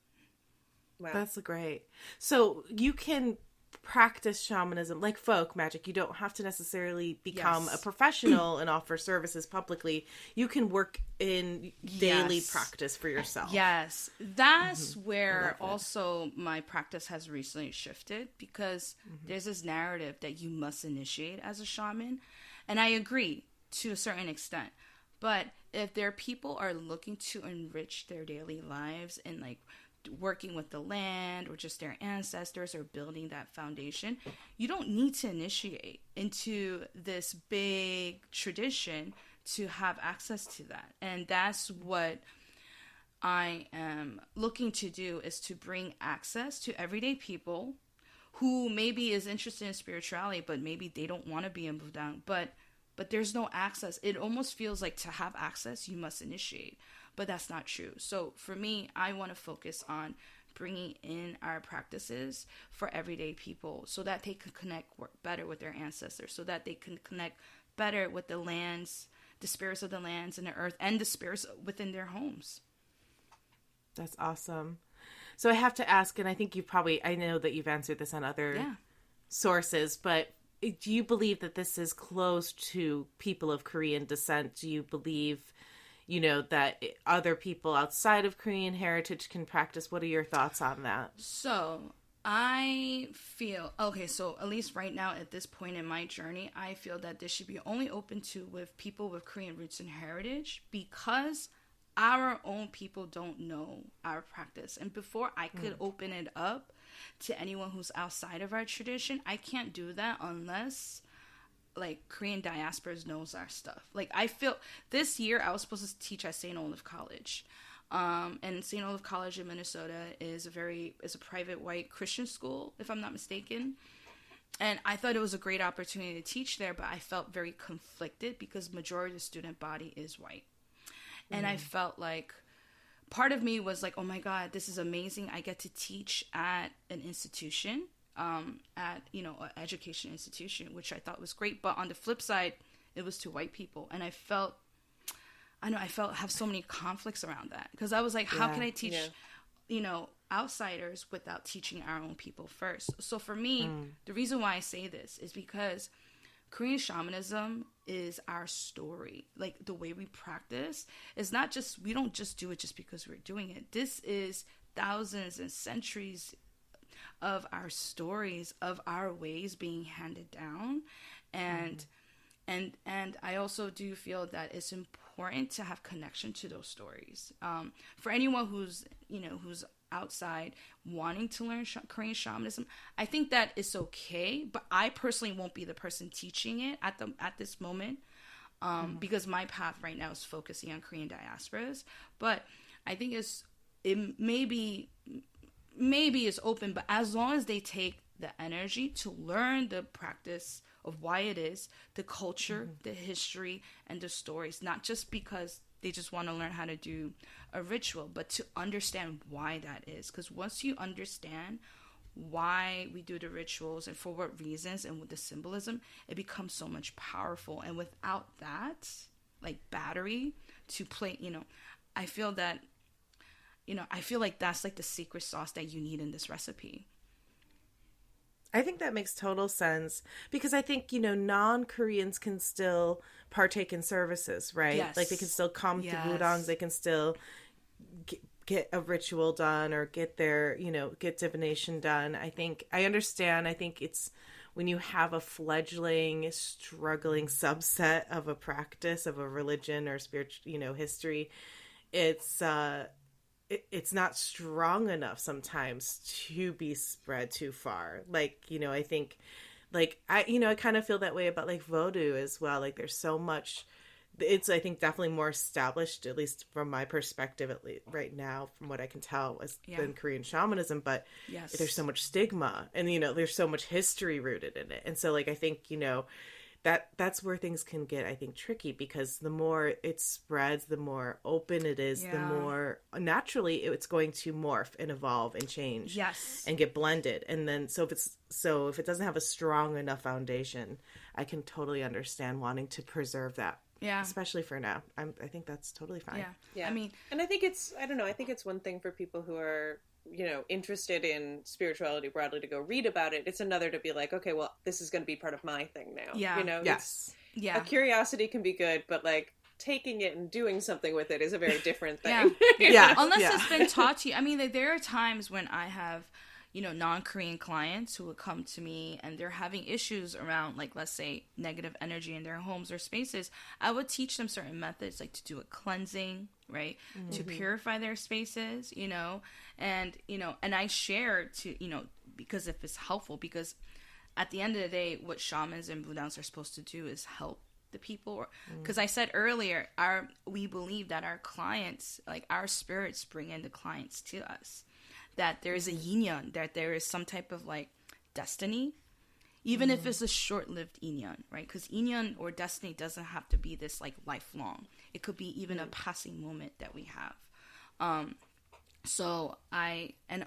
[SPEAKER 1] Wow.
[SPEAKER 3] That's great. So you can practice shamanism like folk magic. You don't have to necessarily become a professional and offer services publicly. You can work in daily practice for yourself.
[SPEAKER 2] Yes. That's where also my practice has recently shifted, because there's this narrative that you must initiate as a shaman. And I agree to a certain extent. But if their people are looking to enrich their daily lives and like working with the land or just their ancestors or building that foundation, you don't need to initiate into this big tradition to have access to that. And that's what I am looking to do, is to bring access to everyday people who maybe is interested in spirituality, but maybe they don't want to be in Mudang, but there's no access. It almost feels like to have access, you must initiate. but that's not true. So for me, I want to focus on bringing in our practices for everyday people so that they can connect better with their ancestors, so that they can connect better with the lands, the spirits of the lands and the earth, and the spirits within their homes.
[SPEAKER 3] That's awesome. So I have to ask, and I think I know that you've answered this on other sources, but do you believe that this is close to people of Korean descent? Do you believe, that other people outside of Korean heritage can practice? What are your thoughts on that?
[SPEAKER 2] So I feel, so at least right now at this point in my journey, I feel that this should be only open to with people with Korean roots and heritage, because our own people don't know our practice. And before I could open it up to anyone who's outside of our tradition, I can't do that unless like Korean diasporas knows our stuff. Like I feel this year I was supposed to teach at St. Olaf College. And St. Olaf College in Minnesota is a private white Christian school, if I'm not mistaken. And I thought it was a great opportunity to teach there, but I felt very conflicted because majority of the student body is white. And I felt like part of me was like, oh my God, this is amazing. I get to teach at an institution, an education institution, which I thought was great. But on the flip side, it was to white people. And I have so many conflicts around that, because I was like, how can I teach, outsiders without teaching our own people first? So for me, the reason why I say this is because Korean shamanism is our story. Like the way we practice is not just, we don't just do it just because we're doing it. This is thousands and centuries of our stories, of our ways being handed down. And I also do feel that it's important to have connection to those stories. For anyone who's outside wanting to learn Korean shamanism, I think that it's okay, but I personally won't be the person teaching it at this moment, because my path right now is focusing on Korean diasporas. But I think it maybe is open, but as long as they take the energy to learn the practice of why it is, the culture, the history, and the stories, not just because they just want to learn how to do a ritual, but to understand why that is. Because once you understand why we do the rituals and for what reasons and with the symbolism, it becomes so much powerful. And without that, like battery to play, I feel like that's like the secret sauce that you need in this recipe.
[SPEAKER 3] I think that makes total sense, because I think, non-Koreans can still partake in services, right?
[SPEAKER 2] Yes.
[SPEAKER 3] Like they can still come to Mudangs, they can still get a ritual done or get their, get divination done. I understand. I think it's when you have a fledgling, struggling subset of a practice, of a religion or spiritual, history, it's not strong enough sometimes to be spread too far. Like, I think, like, I kind of feel that way about, like, Vodou as well. Like, there's so much, it's, I think, definitely more established, at least from my perspective, at least right now, from what I can tell, than Korean shamanism. But there's so much stigma and, there's so much history rooted in it. And so, like, I think, that's where things can get, I think, tricky, because the more it spreads, the more open it is, the more naturally it's going to morph and evolve and change and get blended. And then so if it doesn't have a strong enough foundation, I can totally understand wanting to preserve that. Yeah. Especially for now. I think that's totally fine.
[SPEAKER 1] Yeah. I mean, and I think it's one thing for people who are, interested in spirituality broadly to go read about it. It's another to be like, okay, well, this is going to be part of my thing now. Yeah.
[SPEAKER 3] Yes.
[SPEAKER 1] A curiosity can be good, but like taking it and doing something with it is a very different thing.
[SPEAKER 2] Unless it's been taught to you. I mean, like, there are times when I have, non-Korean clients who would come to me and they're having issues around, like, let's say, negative energy in their homes or spaces. I would teach them certain methods, like to do a cleansing, right? To purify their spaces, and, and I share to, because if it's helpful, because at the end of the day, what shamans and Mudangs are supposed to do is help the people. Because I said earlier, we believe that our clients, like our spirits bring in the clients to us. That there is a yin-yang, that there is some type of like destiny, even if it's a short-lived yin-yang, right? Because yin-yang or destiny doesn't have to be this like lifelong. It could be even a passing moment that we have. And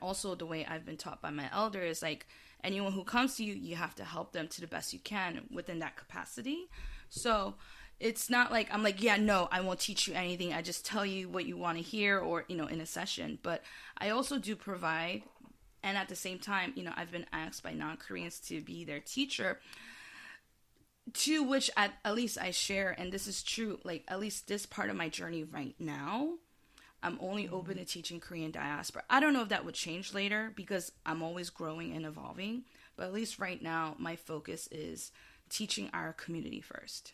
[SPEAKER 2] also the way I've been taught by my elder is like, anyone who comes to you, you have to help them to the best you can within that capacity. So it's not like I'm like, yeah, no, I won't teach you anything. I just tell you what you want to hear, or, you know, in a session. But I also do provide, and at the same time, you know, I've been asked by non-Koreans to be their teacher, to which at least I share, and this is true, like at least this part of my journey right now, I'm only open to teaching Korean diaspora. I don't know if that would change later because I'm always growing and evolving, but at least right now, my focus is teaching our community first.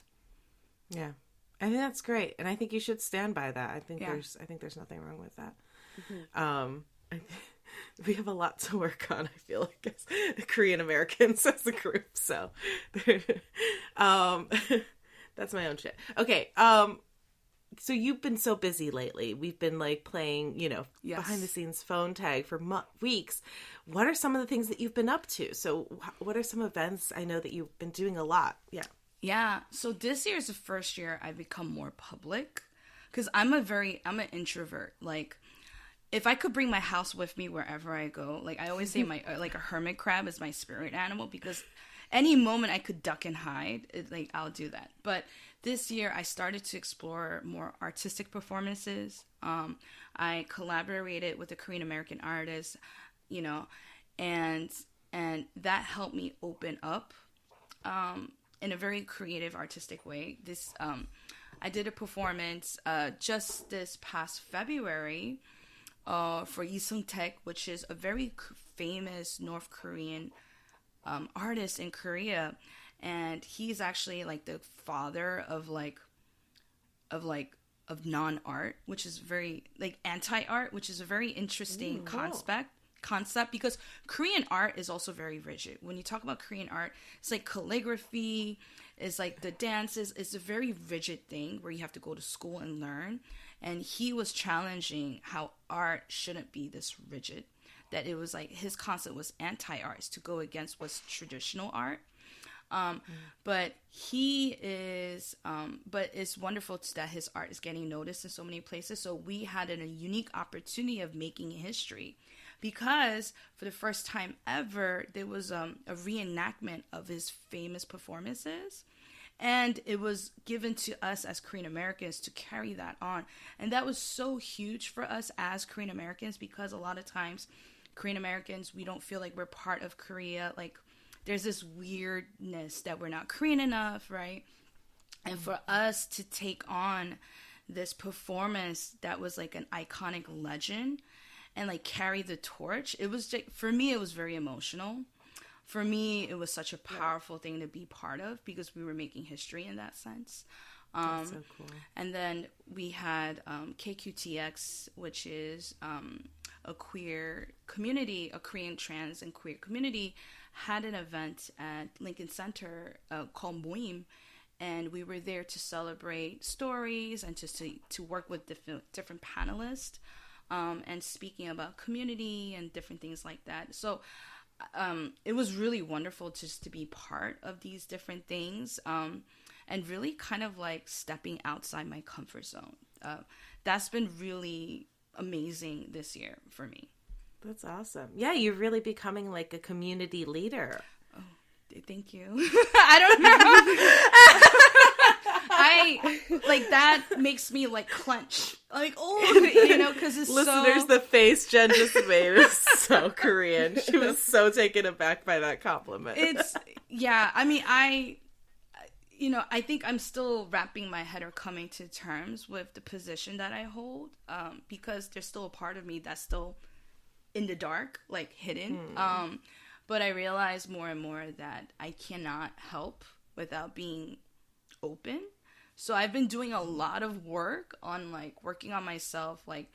[SPEAKER 3] Yeah, I think that's great, and I think you should stand by that. I think there's nothing wrong with that. We have a lot to work on, I feel like, as Korean Americans as a group. So, that's my own shit. Okay. So you've been so busy lately. We've been like playing, you know, behind the scenes phone tag for weeks. What are some of the things that you've been up to? So what are some events? I know that you've been doing a lot. Yeah.
[SPEAKER 2] Yeah. So this year is the first year I've become more public because I'm an introvert. Like, if I could bring my house with me wherever I go, like I always say, my like a hermit crab is my spirit animal, because any moment I could duck and hide, like I'll do that. But this year I started to explore more artistic performances. I collaborated with a Korean American artist, you know, and that helped me open up in a very creative, artistic way. I did a performance just this past February for Lee Sung-taek, which is a very famous North Korean artist in Korea, and he's actually like the father of non-art, which is very like anti-art, which is a very interesting concept, because Korean art is also very rigid. When you talk about Korean art, it's like calligraphy, it's like the dances, it's a very rigid thing where you have to go to school and learn. And he was challenging how art shouldn't be this rigid, that it was like his concept was anti-art, to go against what's traditional art. But it's wonderful that his art is getting noticed in so many places. So we had a unique opportunity of making history, because for the first time ever, there was a reenactment of his famous performances. And it was given to us as Korean Americans to carry that on. And that was so huge for us as Korean Americans, because a lot of times Korean Americans, we don't feel like we're part of Korea. Like, there's this weirdness that we're not Korean enough, right? And for us to take on this performance that was like an iconic legend and like carry the torch, it was just, for me, it was very emotional. For me, it was such a powerful thing to be part of, because we were making history in that sense.
[SPEAKER 3] That's so cool.
[SPEAKER 2] And then we had KQTX, which is a queer community, a Korean trans and queer community, had an event at Lincoln Center called Moim. And we were there to celebrate stories and just to work with different panelists and speaking about community and different things like that. So it was really wonderful just to be part of these different things and really kind of like stepping outside my comfort zone. That's been really amazing this year for me.
[SPEAKER 3] That's awesome. Yeah, you're really becoming like a community leader.
[SPEAKER 2] Oh, thank you. I don't know. I like that makes me like clench, like, oh, you know, because it's
[SPEAKER 3] listeners, the face Jenn just made is so Korean. She was so taken aback by that compliment.
[SPEAKER 2] I mean, I think I'm still wrapping my head or coming to terms with the position that I hold, because there's still a part of me that's still in the dark, like hidden. But I realize more and more that I cannot help without being open. So I've been doing a lot of work on like working on myself, like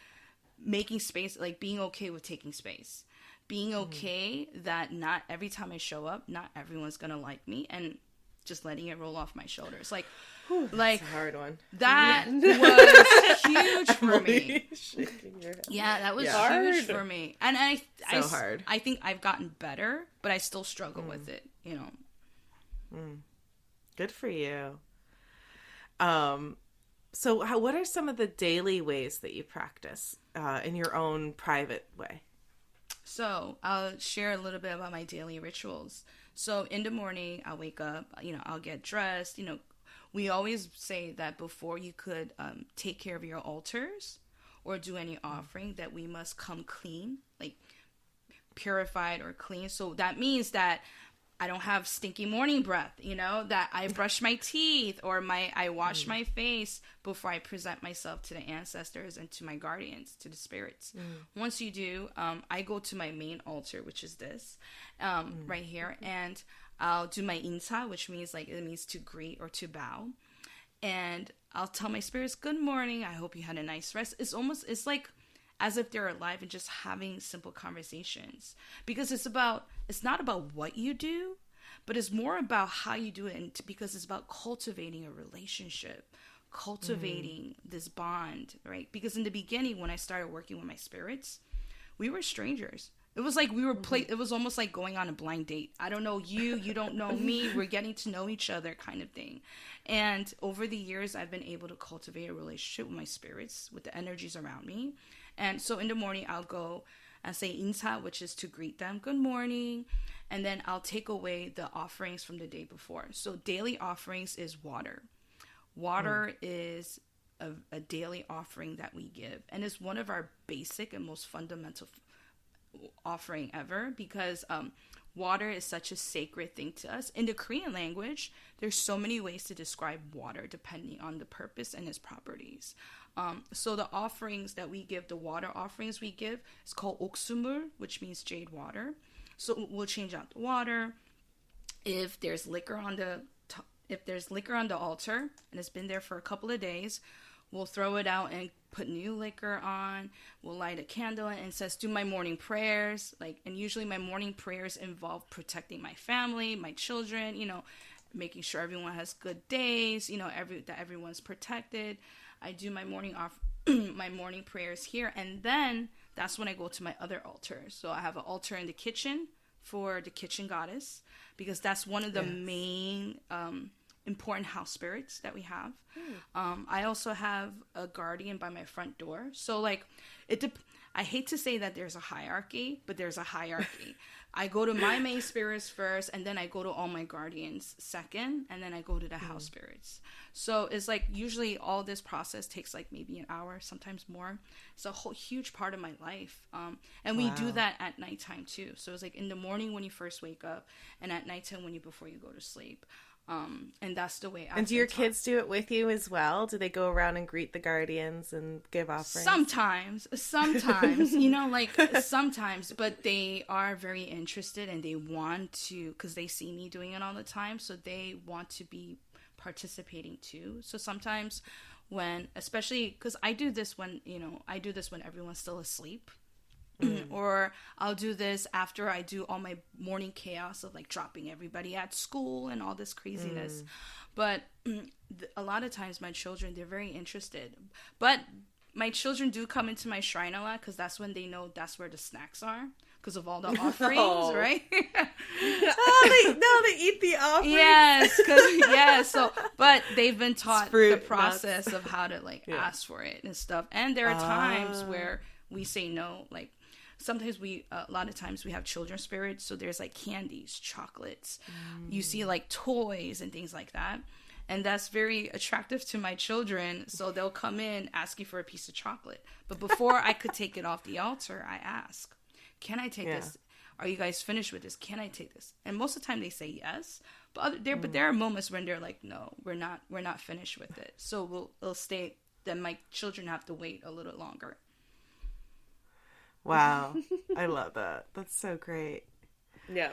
[SPEAKER 2] making space, like being okay with taking space, being okay that not every time I show up, not everyone's gonna like me, and just letting it roll off my shoulders. Like,
[SPEAKER 3] that's a hard one.
[SPEAKER 2] That was huge for me. Yeah, that was huge for me. And
[SPEAKER 3] hard.
[SPEAKER 2] I think I've gotten better, but I still struggle with it, you know.
[SPEAKER 3] Good for you. So what are some of the daily ways that you practice in your own private way?
[SPEAKER 2] So I'll share a little bit about my daily rituals. So in the morning, I'll wake up, I'll get dressed. We always say that before you could take care of your altars or do any offering, that we must come clean, like purified or clean. So that means that I don't have stinky morning breath, that I brush my teeth or I wash my face before I present myself to the ancestors and to my guardians, to the spirits. Once you do, I go to my main altar, which is this right here, and I'll do my insa, which means it means to greet or to bow. And I'll tell my spirits, good morning. I hope you had a nice rest. It's like as if they're alive and just having simple conversations, because it's not about what you do, but it's more about how you do it. And because it's about cultivating a relationship, cultivating this bond, right? Because in the beginning, when I started working with my spirits, we were strangers. It was like we were it was almost like going on a blind date. I don't know you, you don't know me. We're getting to know each other, kind of thing. And over the years, I've been able to cultivate a relationship with my spirits, with the energies around me. And so in the morning, I'll go and say insa, which is to greet them, good morning. And then I'll take away the offerings from the day before. So daily offerings is water. Water is a daily offering that we give. And it's one of our basic and most fundamental offering ever, because water is such a sacred thing to us. In the Korean language, there's so many ways to describe water depending on the purpose and its properties. So the offerings that we give, the water offerings we give, is called oksumul, which means jade water. So we'll change out the water. If there's liquor on the altar and it's been there for a couple of days, we'll throw it out and put new liquor on. We'll light a candle and it says, do my morning prayers. And usually my morning prayers involve protecting my family, my children, making sure everyone has good days, that everyone's protected. I do my morning my morning prayers here, and then that's when I go to my other altar. So I have an altar in the kitchen for the kitchen goddess, because that's one of the main important house spirits that we have. I also have a guardian by my front door. So I hate to say that there's a hierarchy, but there's a hierarchy. I go to my main spirits first, and then I go to all my guardians second, and then I go to the house spirits. So it's usually all this process takes maybe an hour, sometimes more. It's a whole huge part of my life. And we do that at nighttime too. So it's in the morning when you first wake up, and at nighttime before you go to sleep. And that's the way.
[SPEAKER 3] And do your kids do it with you as well? Do they go around and greet the guardians and give offerings?
[SPEAKER 2] Sometimes, sometimes, but they are very interested and they want to, because they see me doing it all the time. So they want to be participating too. So sometimes especially because I do this when everyone's still asleep. Or I'll do this after I do all my morning chaos of dropping everybody at school and all this craziness. But a lot of times my children, they're very interested. But my children do come into my shrine a lot, because that's when they know that's where the snacks are, because of all the offerings, right?
[SPEAKER 3] They eat the offerings.
[SPEAKER 2] Yes, So, but they've been taught the process
[SPEAKER 3] nuts.
[SPEAKER 2] of how to ask for it and stuff. And there are times where we say no, sometimes a lot of times we have children spirits, so there's candies, chocolates, you see toys and things like that, and that's very attractive to my children, so they'll come in asking for a piece of chocolate. But before I could take it off the altar, I ask, can I take this? Are you guys finished with this? Can I take this? And most of the time they say yes, but there are moments when they're like, no, we're not finished with it, so we'll stay. Then my children have to wait a little longer.
[SPEAKER 3] Wow. I love that. That's so great.
[SPEAKER 1] Yeah.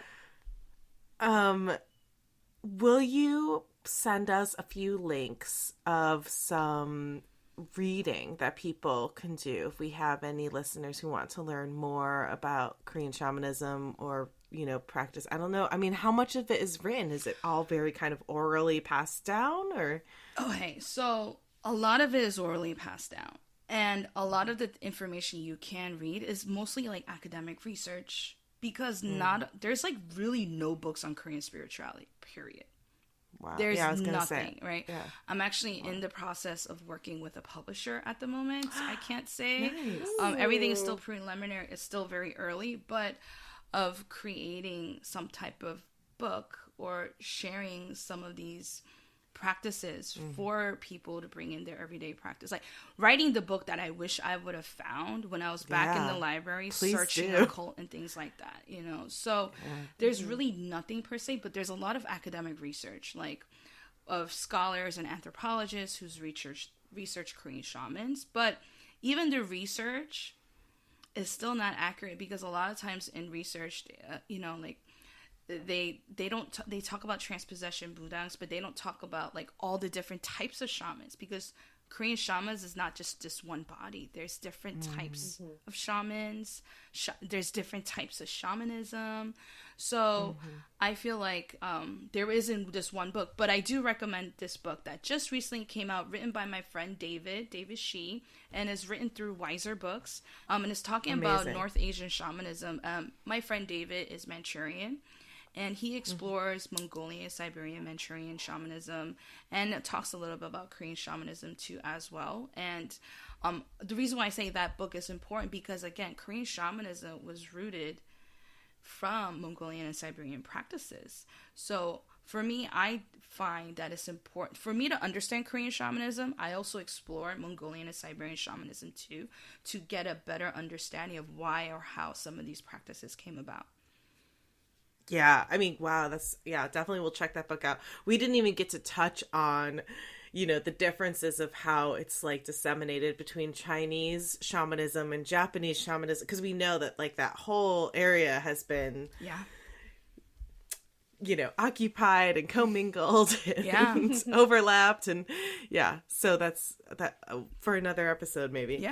[SPEAKER 3] Will you send us a few links of some reading that people can do if we have any listeners who want to learn more about Korean shamanism or, practice? I don't know. I mean, how much of it is written? Is it all very kind of orally passed down, or? Okay,
[SPEAKER 2] so a lot of it is orally passed down. And a lot of the information you can read is mostly academic research, because there's really no books on Korean spirituality, period.
[SPEAKER 3] Wow.
[SPEAKER 2] There's
[SPEAKER 3] I was gonna
[SPEAKER 2] nothing,
[SPEAKER 3] say.
[SPEAKER 2] right?
[SPEAKER 3] Yeah.
[SPEAKER 2] I'm actually in the process of working with a publisher at the moment. I can't say.
[SPEAKER 3] Nice.
[SPEAKER 2] Everything is still preliminary. It's still very early, but of creating some type of book or sharing some of these practices for people to bring in their everyday practice, like writing the book that I wish I would have found when I was back in the library searching occult and things like that, so there's really nothing per se, but there's a lot of academic research, like of scholars and anthropologists who's research Korean shamans, but even the research is still not accurate, because a lot of times in research, like they talk about transpossession Mudangs, but they don't talk about like all the different types of shamans, because Korean shamans is not just this one body. There's different types of shamans. There's different types of shamanism. So I feel like there isn't this one book, but I do recommend this book that just recently came out, written by my friend David Shi, and is written through Wiser Books. And it's talking about North Asian shamanism. My friend David is Manchurian, and he explores Mongolian, Siberian, Manchurian shamanism, and talks a little bit about Korean shamanism too as well. And the reason why I say that book is important, because again, Korean shamanism was rooted from Mongolian and Siberian practices. So for me, I find that it's important for me to understand Korean shamanism. I also explore Mongolian and Siberian shamanism too, to get a better understanding of why or how some of these practices came about.
[SPEAKER 3] Yeah, I mean, wow, definitely we'll check that book out. We didn't even get to touch on, the differences of how it's like disseminated between Chinese shamanism and Japanese shamanism, because we know that like that whole area has been, occupied and commingled and overlapped, and so that's that for another episode maybe.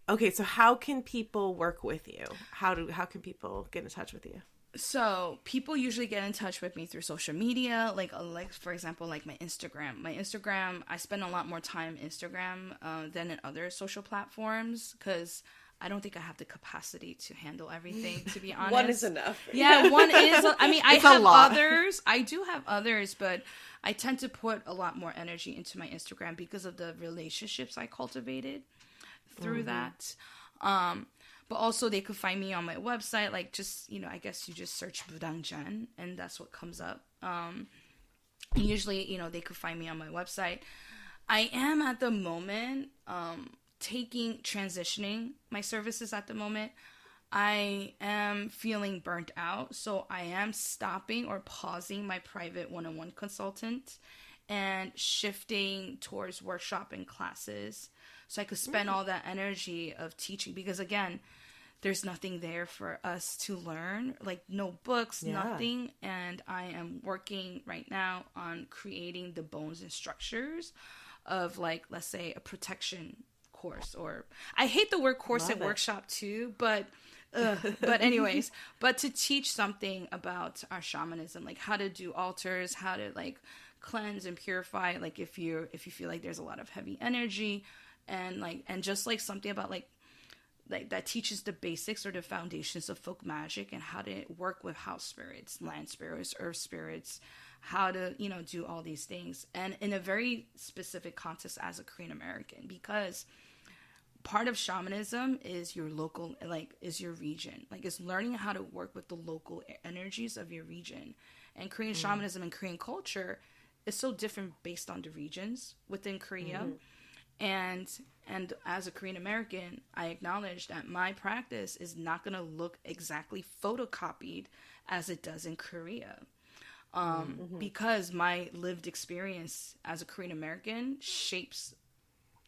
[SPEAKER 3] Okay, so how can people work with you? How can people get in touch with you?
[SPEAKER 2] So people usually get in touch with me through social media, like for example, like my Instagram. My Instagram, I spend a lot more time Instagram than in other social platforms, because I don't think I have the capacity to handle everything, to be honest.
[SPEAKER 1] One is enough.
[SPEAKER 2] Yeah, one is. I mean, I have others. I do have others, but I tend to put a lot more energy into my Instagram because of the relationships I cultivated through that. But also they could find me on my website, like just, I guess you just search Mudang Jenn and that's what comes up. Usually, they could find me on my website. I am at the moment transitioning my services at the moment. I am feeling burnt out, so I am stopping or pausing my private one-on-one consultant and shifting towards workshop and classes, so I could spend all that energy of teaching, because again, there's nothing there for us to learn, like no books, nothing. And I am working right now on creating the bones and structures of, like, let's say a protection course, or I hate the word course and workshop too, but anyways, but to teach something about our shamanism, like how to do altars, how to like cleanse and purify, like if you feel like there's a lot of heavy energy, and just like something about like that teaches the basics or the foundations of folk magic and how to work with house spirits, land spirits, earth spirits, how to, do all these things. And in a very specific context as a Korean American, because part of shamanism is your local, is your region. It's learning how to work with the local energies of your region. And Korean shamanism and Korean culture is so different based on the regions within Korea. And as a Korean American, I acknowledge that my practice is not going to look exactly photocopied as it does in Korea. Because my lived experience as a Korean American shapes,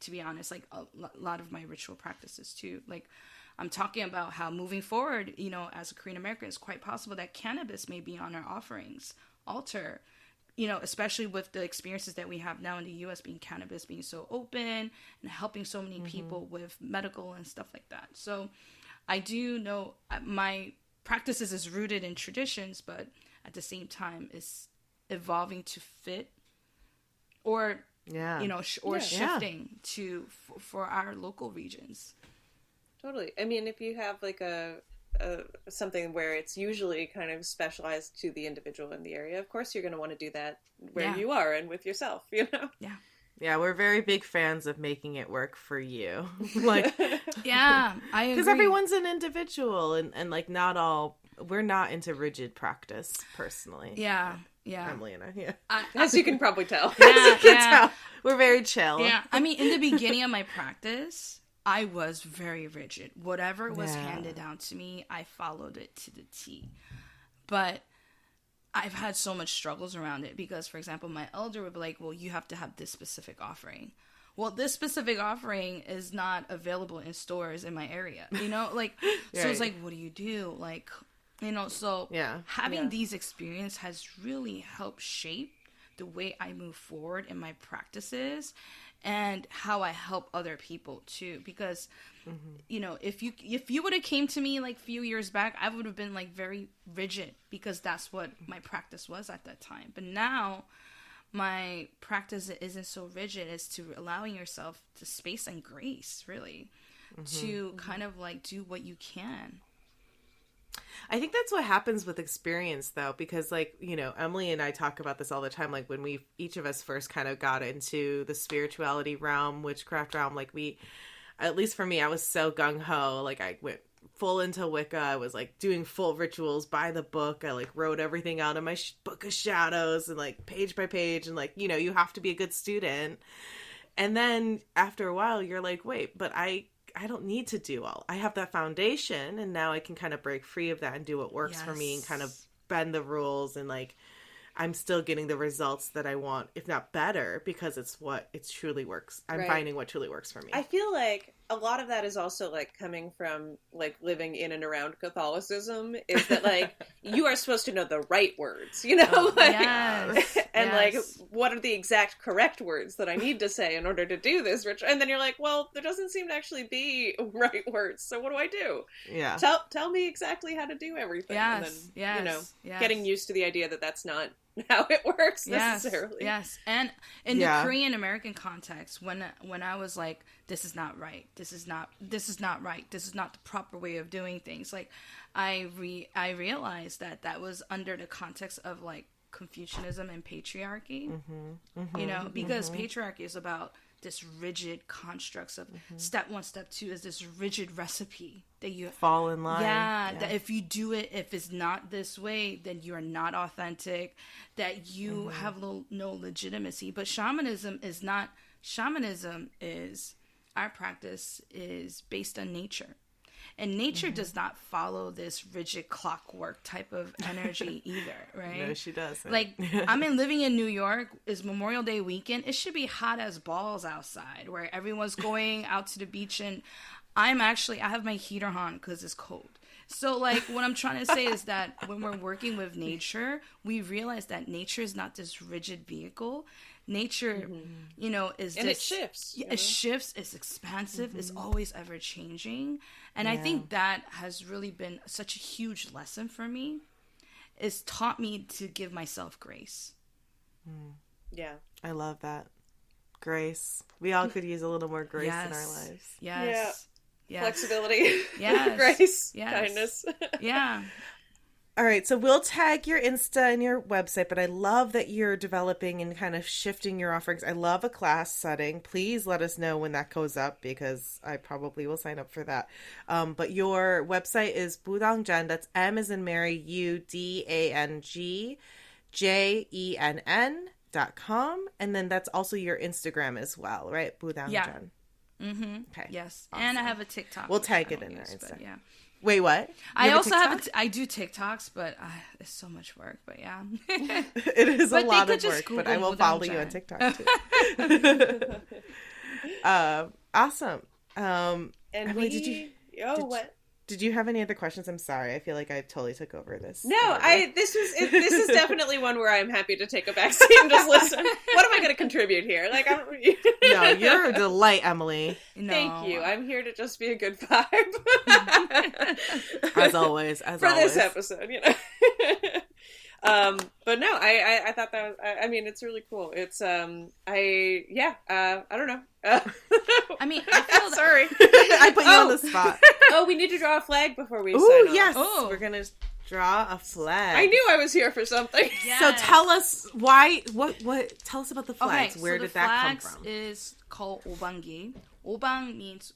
[SPEAKER 2] to be honest, like a lot of my ritual practices too. Like I'm talking about how moving forward, as a Korean American, it's quite possible that cannabis may be on our offerings altar, especially with the experiences that we have now in the U.S. cannabis being so open and helping so many people with medical and stuff like that. So I do know my practices is rooted in traditions, but at the same time is evolving to fit or shifting to for our local regions.
[SPEAKER 1] Totally. I mean, if you have like a something where it's usually kind of specialized to the individual in the area, of course you're going to want to do that where you are and with yourself, you know?
[SPEAKER 2] Yeah.
[SPEAKER 3] Yeah, we're very big fans of making it work for you. Like,
[SPEAKER 2] yeah, I agree.
[SPEAKER 3] Because everyone's an individual, and like not all, we're not into rigid practice personally.
[SPEAKER 2] Yeah. Yeah.
[SPEAKER 3] Emily and I, yeah.
[SPEAKER 1] As you can probably tell.
[SPEAKER 2] Yeah.
[SPEAKER 3] We're very chill.
[SPEAKER 2] Yeah. I mean, in the beginning of my practice, I was very rigid. Whatever was handed down to me, I followed it to the T. But I've had so much struggles around it because, for example, my elder would be like, well, you have to have this specific offering. Well, this specific offering is not available in stores in my area, you know? Like, so it's like, what do you do? Like, you know, so having these experiences has really helped shape the way I move forward in my practices and how I help other people too. Because, you know, if you would have came to me like a few years back, I would have been like very rigid because that's what my practice was at that time. But now my practice isn't so rigid. It's to allowing yourself to space and grace, really, to kind of like do what you can.
[SPEAKER 3] I think that's what happens with experience, though, because, like, you know, Emily and I talk about this all the time. Like, when each of us first kind of got into the spirituality realm, witchcraft realm, like, at least for me, I was so gung-ho. Like, I went full into Wicca. I was, like, doing full rituals by the book. I, like, wrote everything out in my book of shadows and, like, page by page. And, like, you know, you have to be a good student. And then after a while, you're like, wait, but I don't need to do all. I have that foundation, and now I can kind of break free of that and do what works for me and kind of bend the rules, and like I'm still getting the results that I want, if not better, because it's what it truly works. I'm finding what truly works for me.
[SPEAKER 1] I feel like a lot of that is also like coming from like living in and around Catholicism, is that like you are supposed to know the right words, you know, like, like what are the exact correct words that I need to say in order to do this ritual, and then you're like, well, there doesn't seem to actually be right words, so what do I do? Yeah, tell me exactly how to do everything. And then you know, getting used to the idea that that's not how it works necessarily.
[SPEAKER 2] Yes. And in the Korean American context, when I was like, this is not right, this is not right, this is not the proper way of doing things, like I realized that was under the context of like Confucianism and patriarchy, you know, because patriarchy is about this rigid constructs of step one, step two is this rigid recipe that you
[SPEAKER 3] fall in line.
[SPEAKER 2] Yeah, that if you do it, if it's not this way, then you are not authentic, that you have no legitimacy. But shamanism is not. Shamanism is, our practice is based on nature. And nature does not follow this rigid clockwork type of energy either, right?
[SPEAKER 3] No, she doesn't.
[SPEAKER 2] Like, living in New York, is Memorial Day weekend. It should be hot as balls outside, where everyone's going out to the beach, and I have my heater on because it's cold. So, like, what I'm trying to say is that when we're working with nature, we realize that nature is not this rigid vehicle. Nature, you know, is
[SPEAKER 1] and it shifts.
[SPEAKER 2] It shifts. It's expansive. It's always ever changing. And I think that has really been such a huge lesson for me. It's taught me to give myself grace.
[SPEAKER 1] Yeah,
[SPEAKER 3] I love that. Grace. We all could use a little more grace in our lives.
[SPEAKER 2] Yes. Yeah.
[SPEAKER 1] Flexibility.
[SPEAKER 2] Yes.
[SPEAKER 1] Grace. Yes. Kindness.
[SPEAKER 2] Yeah.
[SPEAKER 3] All right, so we'll tag your Insta and your website, but I love that you're developing and kind of shifting your offerings. I love a class setting. Please let us know when that goes up, because I probably will sign up for that. But your website is Mudang Jenn. That's M as in Mary, UDANGJENN.com. And then that's also your Instagram as well, right? Mudang Jenn.
[SPEAKER 2] Okay. Yes. Awesome. And I have a TikTok.
[SPEAKER 3] We'll tag it in there.
[SPEAKER 2] Yeah.
[SPEAKER 3] Wait, what?
[SPEAKER 2] I also have I do TikToks, but it's so much work. But yeah,
[SPEAKER 3] it is a lot of work. But I will follow you on TikTok too. Awesome.
[SPEAKER 1] And
[SPEAKER 3] Emily,
[SPEAKER 1] what?
[SPEAKER 3] Did you have any other questions? I'm sorry. I feel like I totally took over this.
[SPEAKER 1] No, this is definitely one where I'm happy to take a backseat and just listen. What am I going to contribute here? Like,
[SPEAKER 3] no, you're a delight, Emily.
[SPEAKER 2] No.
[SPEAKER 1] Thank you. I'm here to just be a good vibe.
[SPEAKER 3] As always.
[SPEAKER 1] For this episode, you know. But no, I thought that was, I mean, it's really cool. It's, I don't know.
[SPEAKER 2] I mean, I feel that...
[SPEAKER 3] Sorry. I put you on the spot.
[SPEAKER 1] Oh, we need to draw a flag before we sign
[SPEAKER 3] Oh,
[SPEAKER 1] off.
[SPEAKER 3] yes.
[SPEAKER 2] Oh.
[SPEAKER 3] We're going to draw a flag.
[SPEAKER 1] I knew I was here for something.
[SPEAKER 2] Yes.
[SPEAKER 3] So tell us why, tell us about the flags.
[SPEAKER 2] Okay,
[SPEAKER 3] Where
[SPEAKER 2] so
[SPEAKER 3] did that come from?
[SPEAKER 2] The flags is called 오방기. 오방 means,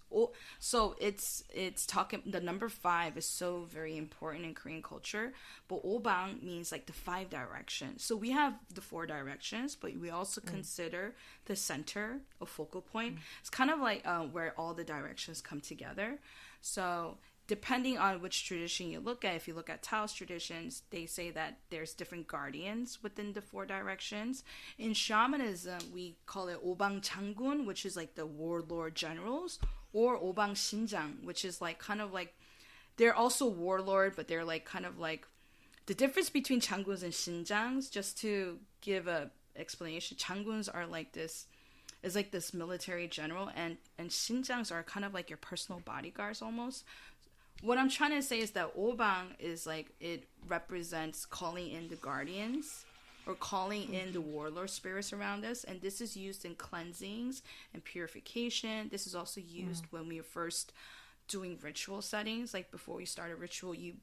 [SPEAKER 2] so it's talking, the number 5 is so very important in Korean culture, but 오방 means like the 5 directions. So we have the 4 directions, but we also consider the center, a focal point. It's kind of like where all the directions come together. So depending on which tradition you look at, if you look at Taoist traditions, they say that there's different guardians within the 4 directions. In shamanism, we call it 오방 장군, which is like the warlord generals, or 오방 신장, which is like kind of like, they're also warlord, but they're like kind of like, the difference between 장군s and 신장s, just to give a explanation, 장군s are like this, is like this military general, and 신장s are kind of like your personal bodyguards almost. What I'm trying to say is that 오방 is like, it represents calling in the guardians or calling in the warlord spirits around us. And this is used in cleansings and purification. This is also used when we are first doing ritual settings. Like before we start a ritual, you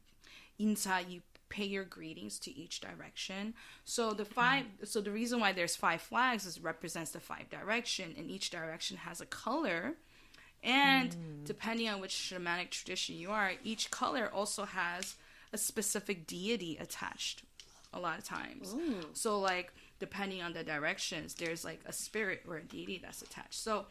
[SPEAKER 2] pay your greetings to each direction. So so the reason why there's 5 flags is represents the 5 direction, and each direction has a color. And depending on which shamanic tradition you are, each color also has a specific deity attached a lot of times. So like depending on the directions, there's like a spirit or a deity that's attached. So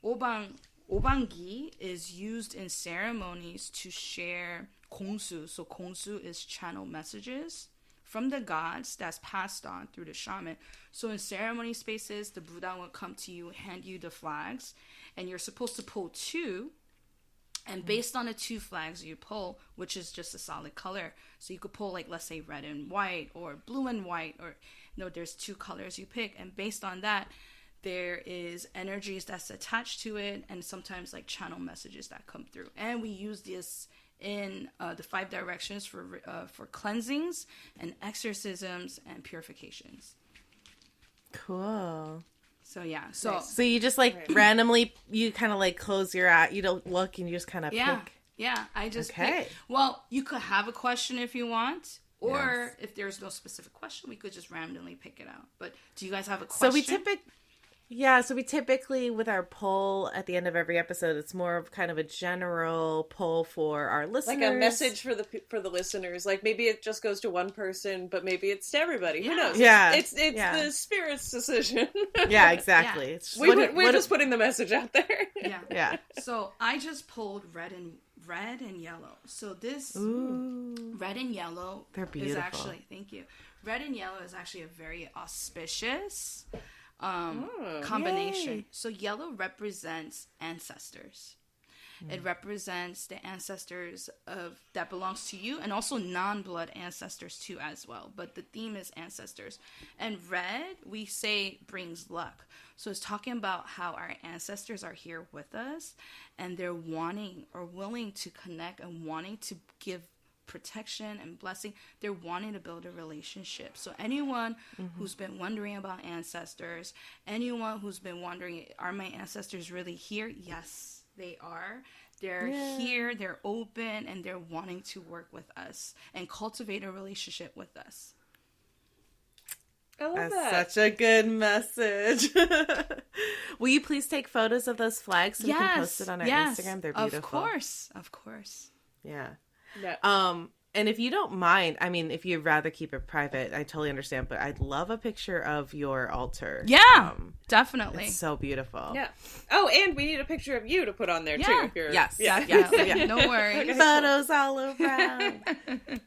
[SPEAKER 2] 오방기 is used in ceremonies to share 공수. So 공수 is channel messages from the gods that's passed on through the shaman. So in ceremony spaces, the Mudang will come to you, hand you the flags, and you're supposed to pull 2. And based on the 2 flags you pull, which is just a solid color, so you could pull like, let's say red and white or blue and white, or there's 2 colors you pick, and based on that, there is energies that's attached to it, and sometimes like channel messages that come through. And we use this in the 5 directions for cleansings and exorcisms and purifications.
[SPEAKER 3] Cool.
[SPEAKER 2] So yeah, so
[SPEAKER 3] you just like randomly, you kind of like close your eye, you don't look, and you just kind of pick.
[SPEAKER 2] Yeah, I just
[SPEAKER 3] pick.
[SPEAKER 2] Well, you could have a question if you want, or if there's no specific question, we could just randomly pick it out. But do you guys have a question?
[SPEAKER 3] So we typically, with our poll at the end of every episode, it's more of kind of a general poll for our listeners.
[SPEAKER 1] Like a message for the listeners. Like maybe it just goes to one person, but maybe it's to everybody. Who knows?
[SPEAKER 3] Yeah.
[SPEAKER 1] It's the spirit's decision.
[SPEAKER 3] Yeah, exactly.
[SPEAKER 2] Yeah.
[SPEAKER 3] It's
[SPEAKER 1] We're just putting the message out there.
[SPEAKER 2] Yeah. So I just pulled red and yellow. So this red and yellow
[SPEAKER 3] They're beautiful.
[SPEAKER 2] is actually, thank you. Red and yellow is actually a very auspicious combination.
[SPEAKER 3] Yay.
[SPEAKER 2] So yellow represents ancestors. It represents the ancestors that belongs to you, and also non-blood ancestors too as well. But the theme is ancestors. And red, we say, brings luck. So it's talking about how our ancestors are here with us, and they're wanting or willing to connect and wanting to give protection and blessing. They're wanting to build a relationship. So anyone who's been wondering about ancestors, anyone who's been wondering, are my ancestors really here? Yes, they are. They're here, they're open, and they're wanting to work with us and cultivate a relationship with us.
[SPEAKER 1] I love
[SPEAKER 3] That's
[SPEAKER 1] that.
[SPEAKER 3] such a good message. Will you please take photos of those flags so we can post it on our Instagram? They're beautiful.
[SPEAKER 2] Of course.
[SPEAKER 3] Yeah.
[SPEAKER 1] Yeah.
[SPEAKER 3] And if you don't mind, I mean, if you'd rather keep it private, I totally understand, but I'd love a picture of your altar.
[SPEAKER 2] Yeah, definitely.
[SPEAKER 3] It's so beautiful.
[SPEAKER 1] Yeah. Oh, and we need a picture of you to put on there, too. If you're,
[SPEAKER 3] Yes.
[SPEAKER 2] No worries.
[SPEAKER 3] Photos all around.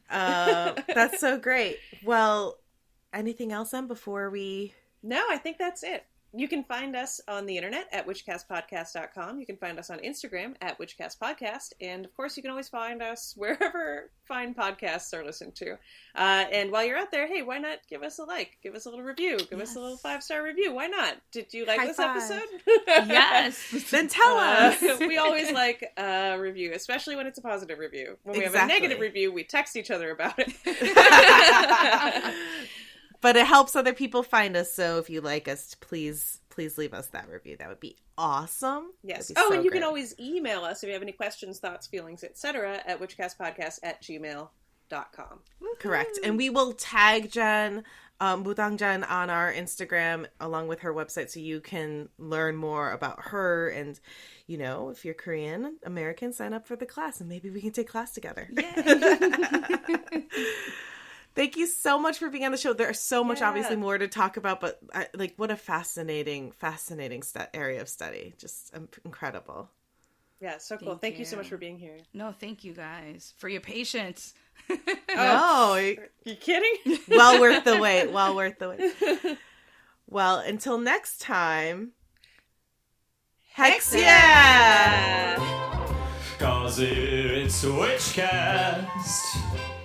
[SPEAKER 3] That's so great. Well, anything else then before we...
[SPEAKER 1] No, I think that's it. You can find us on the internet at witchcastpodcast.com. You can find us on Instagram at witchcastpodcast. And, of course, you can always find us wherever fine podcasts are listened to. And while you're out there, hey, why not give us a like? Give us a little review. Give us a little 5-star review. Why not? Did you like this episode?
[SPEAKER 2] Yes.
[SPEAKER 3] Then tell us.
[SPEAKER 1] We always like a review, especially when it's a positive review. When we have a negative review, we text each other about it.
[SPEAKER 3] But it helps other people find us. So if you like us, please leave us that review. That would be awesome.
[SPEAKER 1] Yes. Oh, so and you can always email us if you have any questions, thoughts, feelings, etc. at witchcastpodcast@gmail.com.
[SPEAKER 3] Correct. And we will tag Jenn, Mudang Jenn, on our Instagram along with her website so you can learn more about her. And, you know, if you're Korean American, sign up for the class and maybe we can take class together. Thank you so much for being on the show. There's so much, obviously, more to talk about, but like, what a fascinating area of study. Just incredible.
[SPEAKER 1] Yeah, so cool. Thank you so much for being here.
[SPEAKER 2] No, thank you guys for your patience.
[SPEAKER 3] Oh,
[SPEAKER 1] are you kidding?
[SPEAKER 3] Well worth the wait. Well, until next time, Hex yeah!
[SPEAKER 4] 'Cause it's Witchcast.